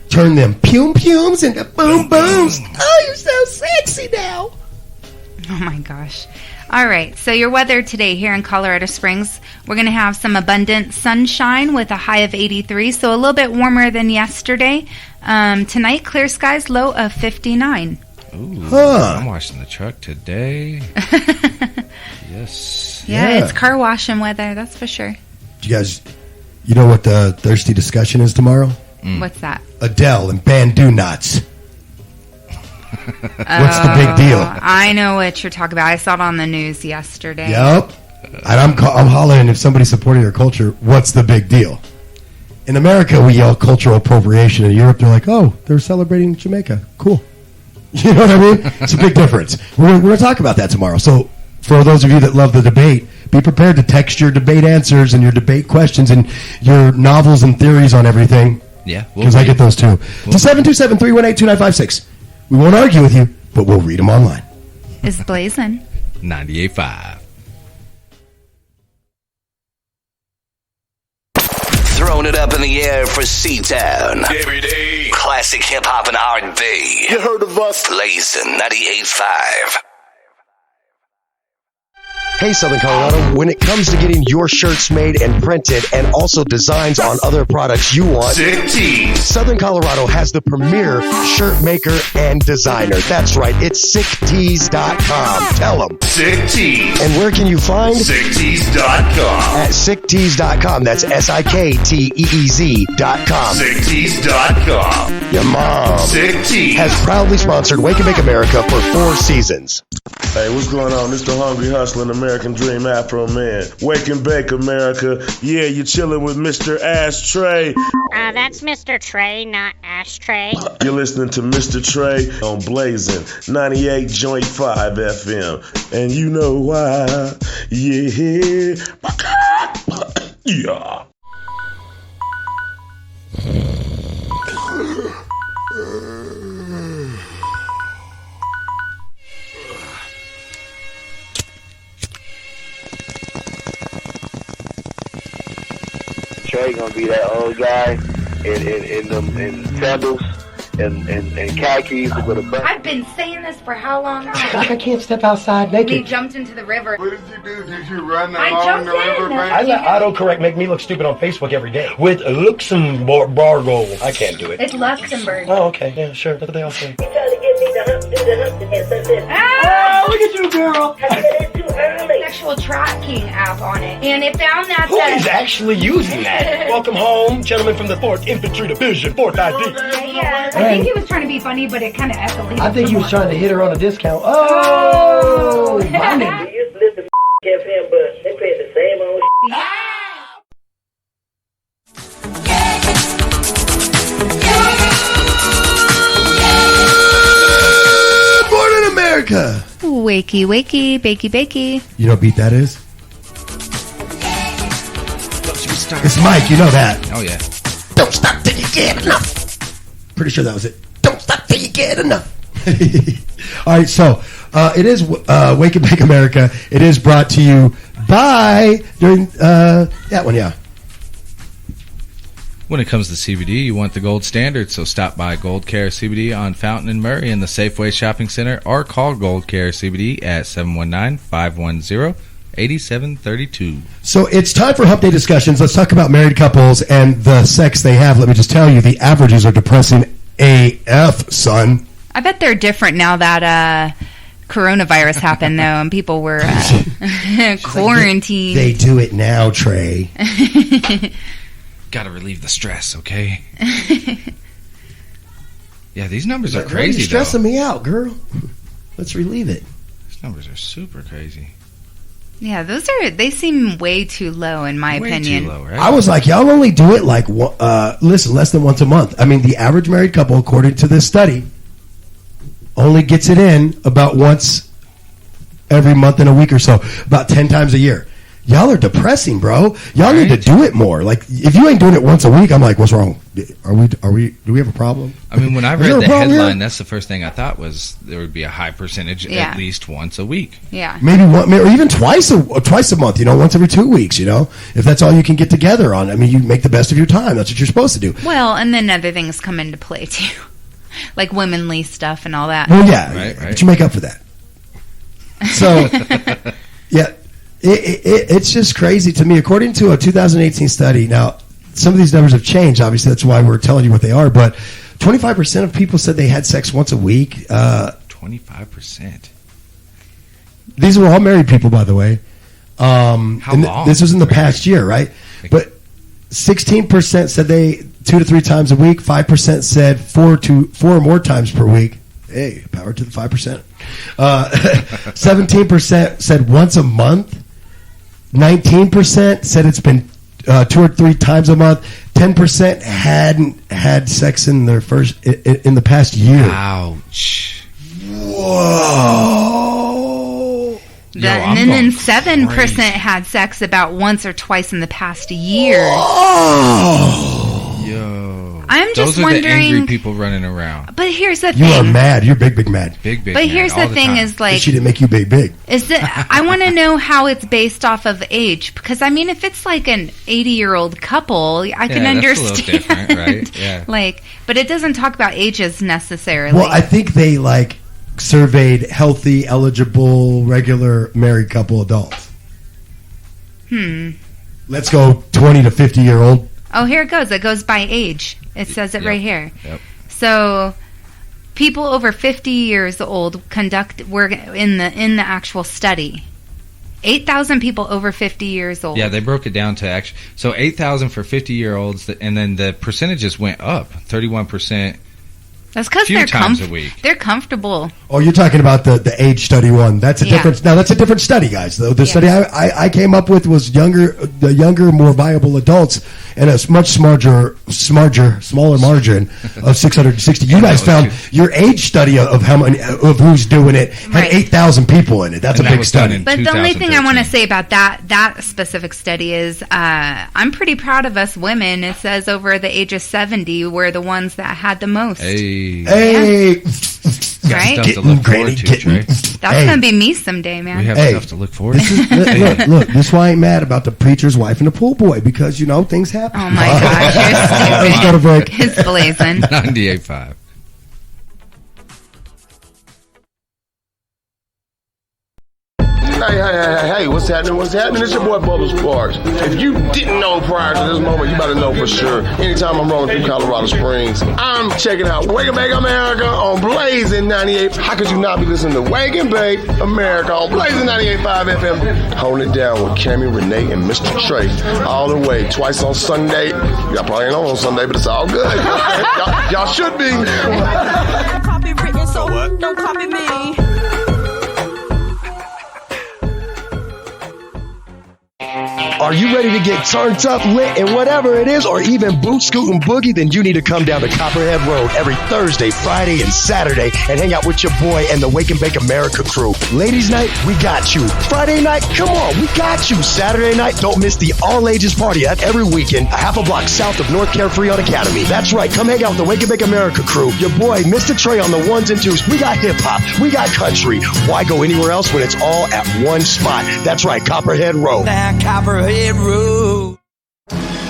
Turn them pums into boom booms. Oh, you're so sexy now. Oh my gosh. All right. So your weather today here in Colorado Springs, we're going to have some abundant sunshine with a high of 83, so a little bit warmer than yesterday. Tonight, clear skies, low of 59. Ooh, I'm washing the truck today. Yes. Yeah, it's car washing weather, that's for sure. You guys, you know what the thirsty discussion is tomorrow? What's that? Adele and Bandu Knots. What's the big deal? I know what you're talking about. I saw it on the news yesterday. Yep. And I'm hollering if somebody's supporting their culture, what's the big deal? In America, we yell cultural appropriation. In Europe, they're like, oh, they're celebrating Jamaica. Cool. You know what I mean? It's a big difference. We're going to talk about that tomorrow. So for those of you that love the debate, be prepared to text your debate answers and your debate questions and your novels and theories on everything. Yeah. Because I get those too. To 727-318-2956. We won't argue with you, but we'll read them online. It's blazing. 98.5. Throwing it up in the air for C-Town. Every day. Classic hip-hop and R&B. You heard of us? Blazing 98.5. Hey, Southern Colorado, when it comes to getting your shirts made and printed and also designs on other products you want, Sick Tees. Southern Colorado has the premier shirt maker and designer. That's right, it's sicktees.com. Tell them. Sick Tees. And where can you find? SickTees.com. At sicktees.com. That's SIKTEEZ.com. SickTees.com. Your mom Sick Tees. has proudly sponsored Wake and Bake America for 4 seasons. Hey, what's going on? It's the Hungry Hustling American Dream Afro Man. Wake and Bake America. Yeah, you're chilling with Mr. Ashtray. That's Mr. Trey, not Ashtray. You're listening to Mr. Trey on Blazing 98.5 FM. And you know why. Yeah. Yeah. Trey gonna be that old guy in sandals and khakis with a button. I've been saying this for how long? Like I can't step outside He naked. jumped into the river. What did you do? Did you run I along jumped the river in. I let autocorrect make me look stupid on Facebook every day. With Luxembourg. I can't do it. It's Luxembourg. Oh, okay. Yeah, sure. That's what they all say. You trying to get me to do the Humpty and Sunset? Ah! Look at you, girl. I said it's too early. Sexual tracking app on it, and it found that Who is actually using that? Welcome home, gentlemen from the 4th Infantry Division, 4th ID. Yeah, I think he was trying to be funny, but it kind of escalated. I think he was trying to hit her on a discount. Oh, my nigga. You used to listen to FM, but they pay the same old Good morning, America. Wakey, wakey, bakey, bakey. You know what beat that is? It's Mike, you know that. Oh, yeah. Don't stop till you get enough. Pretty sure that was it. Don't stop till you get enough. All right, so it is Wake and Bake America. It is brought to you by during that one, yeah. When it comes to CBD, you want the gold standard, so stop by Gold Care CBD on Fountain and Murray in the Safeway Shopping Center or call Gold Care CBD at 719-510-8732. So it's time for Hump Day discussions. Let's talk about married couples and the sex they have. Let me just tell you, the averages are depressing AF, son. I bet they're different now that coronavirus happened, though, and people were quarantined. They do it now, Trey. Gotta relieve the stress, okay? Yeah, these numbers are crazy, You're stressing me out, girl. Let's relieve it. These numbers are super crazy. Yeah, they seem way too low in my opinion. Too low, right? I was like, y'all only do it like, less than once a month. I mean, the average married couple, according to this study, only gets it in about once every month and a week or so, about 10 times a year. Y'all are depressing, bro. Y'all need to do it more. Like, if you ain't doing it once a week, I'm like, what's wrong? Do we have a problem? I mean, when I read the headline, that's the first thing I thought was there would be a high percentage at least once a week. Yeah. Maybe one, or even twice a month, once every 2 weeks, if that's all you can get together on. I mean, you make the best of your time. That's what you're supposed to do. Well, and then other things come into play, too. Like womanly stuff and all that. Well, yeah. Right. But you make up for that. So, yeah. It's just crazy to me. According to a 2018 study, now some of these numbers have changed. Obviously, that's why we're telling you what they are. But 25% of people said they had sex once a week. 25%. These were all married people, by the way. How long? This was in the past year, right? But 16% said they 2 to 3 times a week. 5% said 4 or more times per week. Hey, power to the 5%. 17% said once a month. 19% said it's been 2 or 3 times a month. 10% hadn't had sex in their in the past year. Ouch! Whoa! And then 7% had sex about once or twice in the past year. Oh! Yo! I'm just Those are wondering. the angry people running around. But here's the You thing. are mad. You're big mad. Big. But mad here's all the thing: time. is like she didn't make you big. Is that I want to know how it's based off of age, because I mean, if it's like an 80-year-old couple, I can that's understand. a little different, right? Yeah. But it doesn't talk about ages necessarily. Well, I think they surveyed healthy, eligible, regular married couple adults. Let's go 20 to 50-year-old. Oh, here it goes. It goes by age. It says it right here. Yep. So, people over 50 years old were in the actual study. 8,000 people over 50 years old. Yeah, they broke it down to actually. So 8,000 for 50-year-olds, and then the percentages went up 31%. That's because few times a week. They're comfortable. Oh, you're talking about the age study one. That's a different. Now that's a different study, guys. The study I came up with was the younger, more viable adults, and a much smaller margin of 660. You guys found your age study of how many of who's doing it had 8,000 people in it. That's a big study. But the only thing I want to say about that specific study is I'm pretty proud of us women. It says over the age of 70 we're the ones that had the most. Hey. Hey. Right? Stuff to look forward to, Trey. That's gonna be me someday, man. We have stuff to look forward to. Look, this is why I'm mad about the preacher's wife and the pool boy, because, things happen. Oh, my gosh, you're Let's go to break. It's blazing. 98.5. Hey, what's happening? What's happening? It's your boy Bubba Sparks. If you didn't know prior to this moment, you better know for sure. Anytime I'm rolling through Colorado Springs, I'm checking out Wake and Bake America on Blazing 98. How could you not be listening to Wake and Bake America on Blazing 98.5 FM? Holding it down with Cammy, Renee, and Mr. Trey all the way. Twice on Sunday. Y'all probably ain't on Sunday, but it's all good. y'all should be. Copy written, so don't copy me. Are you ready to get turned up, lit, and whatever it is, or even boot, scoot, and boogie? Then you need to come down to Copperhead Road every Thursday, Friday, and Saturday and hang out with your boy and the Wake and Bake America crew. Ladies' night, we got you. Friday night, come on, we got you. Saturday night, don't miss the all-ages party every weekend, a half a block south of North Carefree on Academy. That's right, come hang out with the Wake and Bake America crew. Your boy, Mr. Trey, on the ones and twos. We got hip-hop, we got country. Why go anywhere else when it's all at one spot? That's right, Copperhead Road. Copperhead Road.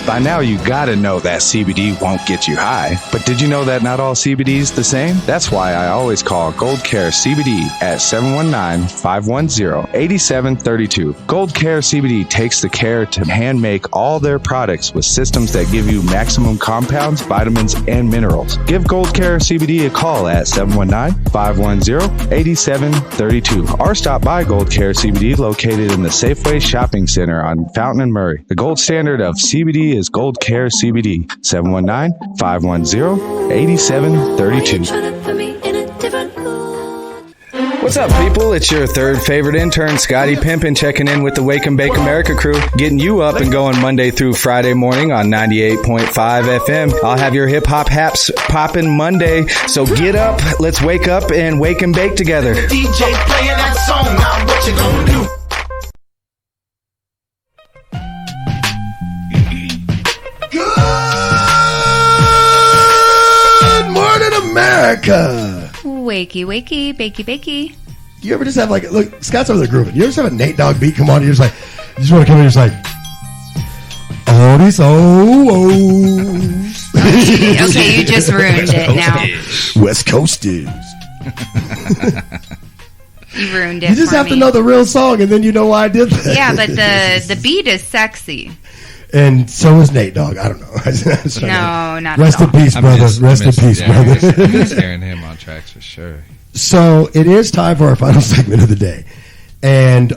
By now, you gotta know that CBD won't get you high. But did you know that not all CBD is the same? That's why I always call Gold Care CBD at 719-510-8732. Gold Care CBD takes the care to hand make all their products with systems that give you maximum compounds, vitamins, and minerals. Give Gold Care CBD a call at 719-510-8732 or stop by Gold Care CBD located in the Safeway Shopping Center on Fountain and Murray. The gold standard of CBD is Gold Care CBD. 719-510-8732. What's up, people? It's your third favorite intern, Scotty Pimpin, checking in with the Wake and Bake America crew, getting you up and going Monday through Friday morning on 98.5 FM. I'll have your hip-hop haps popping Monday, so get up, let's wake up and wake and bake together. DJ playing that song, now what you gonna do? Good morning, America. Wakey, wakey, bakey, bakey. You ever just have look, Scott's over there grooving. You ever just have a Nate Dogg beat come on and you're just you just want to come in and you're just all these O's. Okay, you just ruined it now. West Coasters. You ruined it. You just have to know the real song and then you know why I did that. Yeah, but the beat is sexy. And so is Nate Dogg. I don't know. No, not Rest at all. in peace, brother. Rest in peace, brother. I'm just hearing him on tracks for sure. So it is time for our final segment of the day. And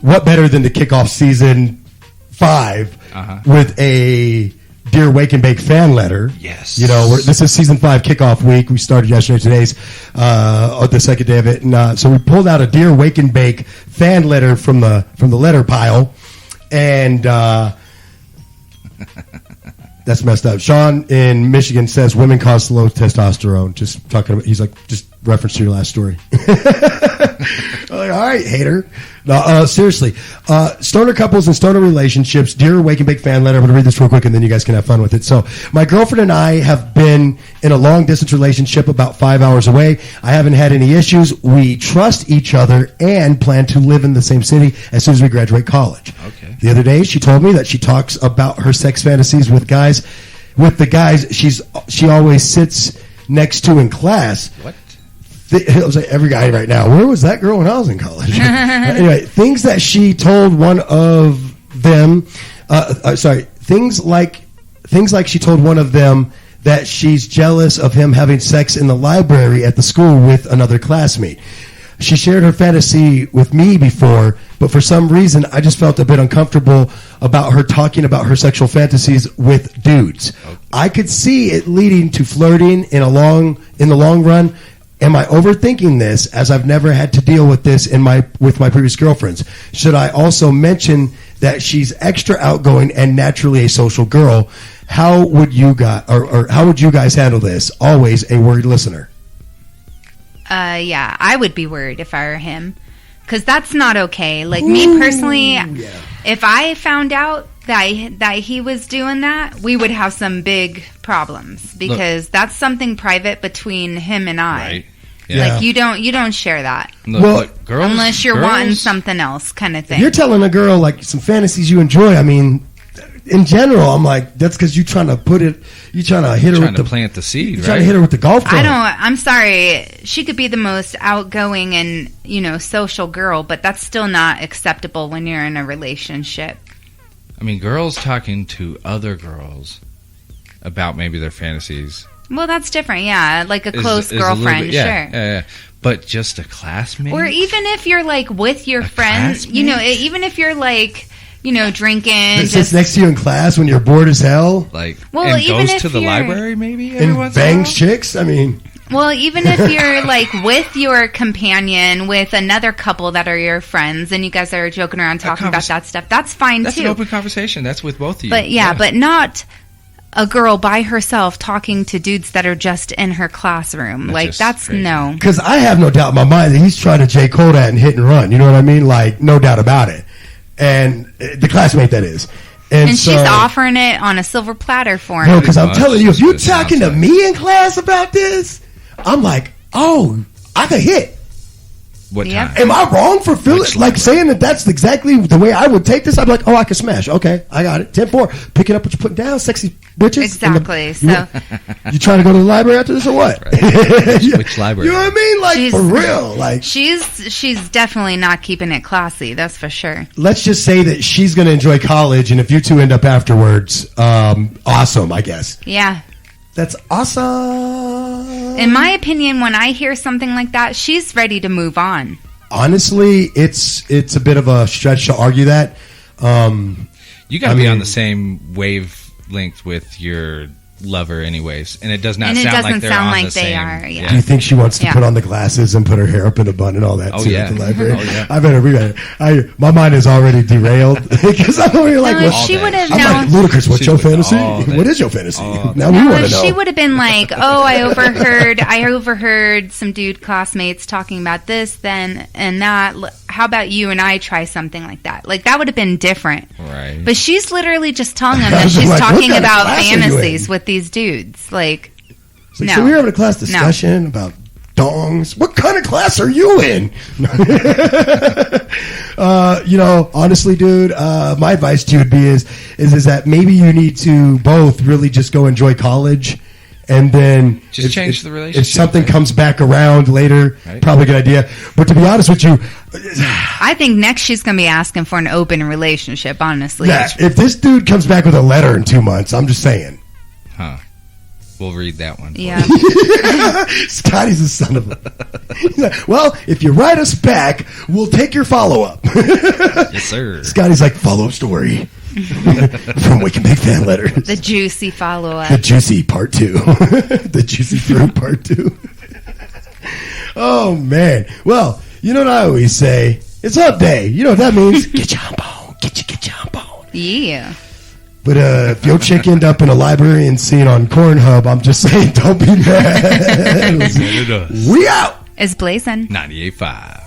what better than to kick off season 5 with a Dear Wake and Bake fan letter. Yes. This is season 5 kickoff week. We started yesterday. Today's the second day of it. And so we pulled out a Dear Wake and Bake fan letter from the letter pile. And that's messed up. Sean in Michigan says women cause low testosterone. Just talking about, he's like, just reference to your last story. I'm like, all right, hater. No, seriously. Stoner couples and stoner relationships. Dear Wake and Bake fan letter. I'm going to read this real quick and then you guys can have fun with it. So, my girlfriend and I have been in a long distance relationship about 5 hours away. I haven't had any issues. We trust each other and plan to live in the same city as soon as we graduate college. Okay. The other day, she told me that she talks about her sex fantasies with the guys she always sits next to in class. What? I was like, every guy right now. Where was that girl when I was in college? Anyway, things that she told one of them. Things like she told one of them that she's jealous of him having sex in the library at the school with another classmate. She shared her fantasy with me before, but for some reason, I just felt a bit uncomfortable about her talking about her sexual fantasies with dudes. Okay. I could see it leading to flirting in the long run. Am I overthinking this, as I've never had to deal with this with my previous girlfriends? Should I also mention that she's extra outgoing and naturally a social girl? How would you guys handle this? Always a worried listener. Yeah, I would be worried if I were him, because that's not okay. Like, me personally, if I found out that he was doing that, we would have some big problems, because that's something private between him and I. Right. Yeah. Like you don't share that. Look, Well, look, girls, unless you're girls- wanting something else kind of If thing. you're telling a girl like some fantasies you enjoy, I mean, in general, I'm like, that's because you're trying to hit her trying with to the plant the seed, you're right? trying to hit her with the golf club. I'm sorry. She could be the most outgoing and, social girl, but that's still not acceptable when you're in a relationship. I mean, girls talking to other girls about maybe their fantasies. Well, that's different. Yeah. Like a close is a little girlfriend. bit- Sure. Yeah. But just a classmate? Or even if you're like with your friends, even if you're like, drinking. That sits next to you in class when you're bored as hell. Like, Well, and even goes if to the you're- library maybe every And once in a while? bangs chicks. I mean, Well, even if you're like with your companion, with another couple that are your friends, and you guys are joking around talking about that stuff, that's fine That's too. an open conversation. That's with both of you. But but not a girl by herself talking to dudes that are just in her classroom. That's no. because I have no doubt in my mind that he's trying to J. Cole that and hit and run. You know what I mean? Like, no doubt about it. And the classmate that is. And so, she's offering it on a silver platter for him. No, because I'm telling you, if you're talking to me in class about this, I'm like, oh, I could hit. What Yep. time? Am I wrong for feeling like saying that that's exactly the way I would take this? I'm like, oh, I can smash. Okay, I got it. 10-4. Pick it up what you're putting down, sexy bitches. Exactly. You trying to go to the library after this or what? Which library? You know what I mean? Like, She's- for real. Like, she's definitely not keeping it classy. That's for sure. let's just say that she's going to enjoy college, and if you two end up afterwards, awesome, I guess. Yeah. That's awesome. In my opinion, when I hear something like that, she's ready to move on. Honestly, it's a bit of a stretch to argue that. You got to be on the same wavelength with your lover anyways, and it does not And it sound doesn't like they're sound on like the they same. are, yeah. Do you think she wants to Yeah. put on the glasses and put her hair up in a bun and all that Oh, too yeah. at the library? Oh, yeah. I better read it. My mind is already derailed because I'm over here like, No, what- she would have I'm like, known. Ludacris, what's She your would- fantasy? all day. What is your fantasy? All Now we want to know. She would have been like, "Oh, I overheard some dude classmates talking about this, then and that. How about you and I try something like that? Like that would have been different." Right. But she's literally just telling them I that was she's like, what talking kind of about class are you fantasies in? with these dudes. Like, It's like, no. so we were having a class discussion about dongs. What kind of class are you in? Honestly, dude, my advice to you would be is that maybe you need to both really just go enjoy college, and then Just change the relationship, If something right? comes back around later, Right. probably a good idea. But to be honest with you, I think next she's gonna be asking for an open relationship. Honestly, yeah, if this dude comes back with a letter in 2 months, I'm just saying. Huh. We'll read that one. Yeah. Scotty's a son of a. He's like, well, if you write us back, we'll take your follow up. Yes, sir. Scotty's like, follow up story from Wake and Bake Fan Letters. the juicy follow up. The juicy part 2. The juicy fruit part 2. Oh, man. Well, you know what I always say? It's hump day. You know what that means? Get your hump on. Get your hump on. Yeah. But if your chick end up in a librarian scene on Pornhub, I'm just saying, don't be mad. We out. Is blazing 98.5.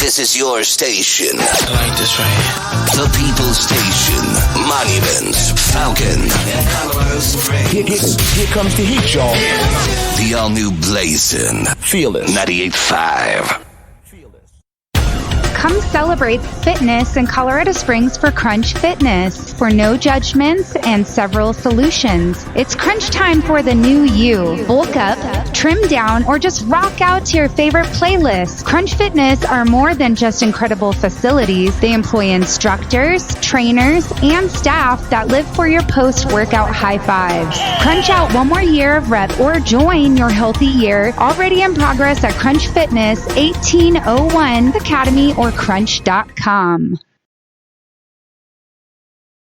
This is your station. I like this right here. The People's Station. Monuments, Falcon, and Colorado Springs. Here comes the heat, y'all. The all-new Blazin'. Feel it. 98.5. Come celebrate fitness in Colorado Springs for Crunch Fitness. For no judgments and several solutions. It's crunch time for the new you. Bulk up, trim down, or just rock out to your favorite playlist. Crunch Fitness are more than just incredible facilities. They employ instructors, trainers, and staff that live for your post-workout high fives. Crunch out one more year of rep or join your healthy year. Already in progress at Crunch Fitness, 1801 Academy or crunch.com.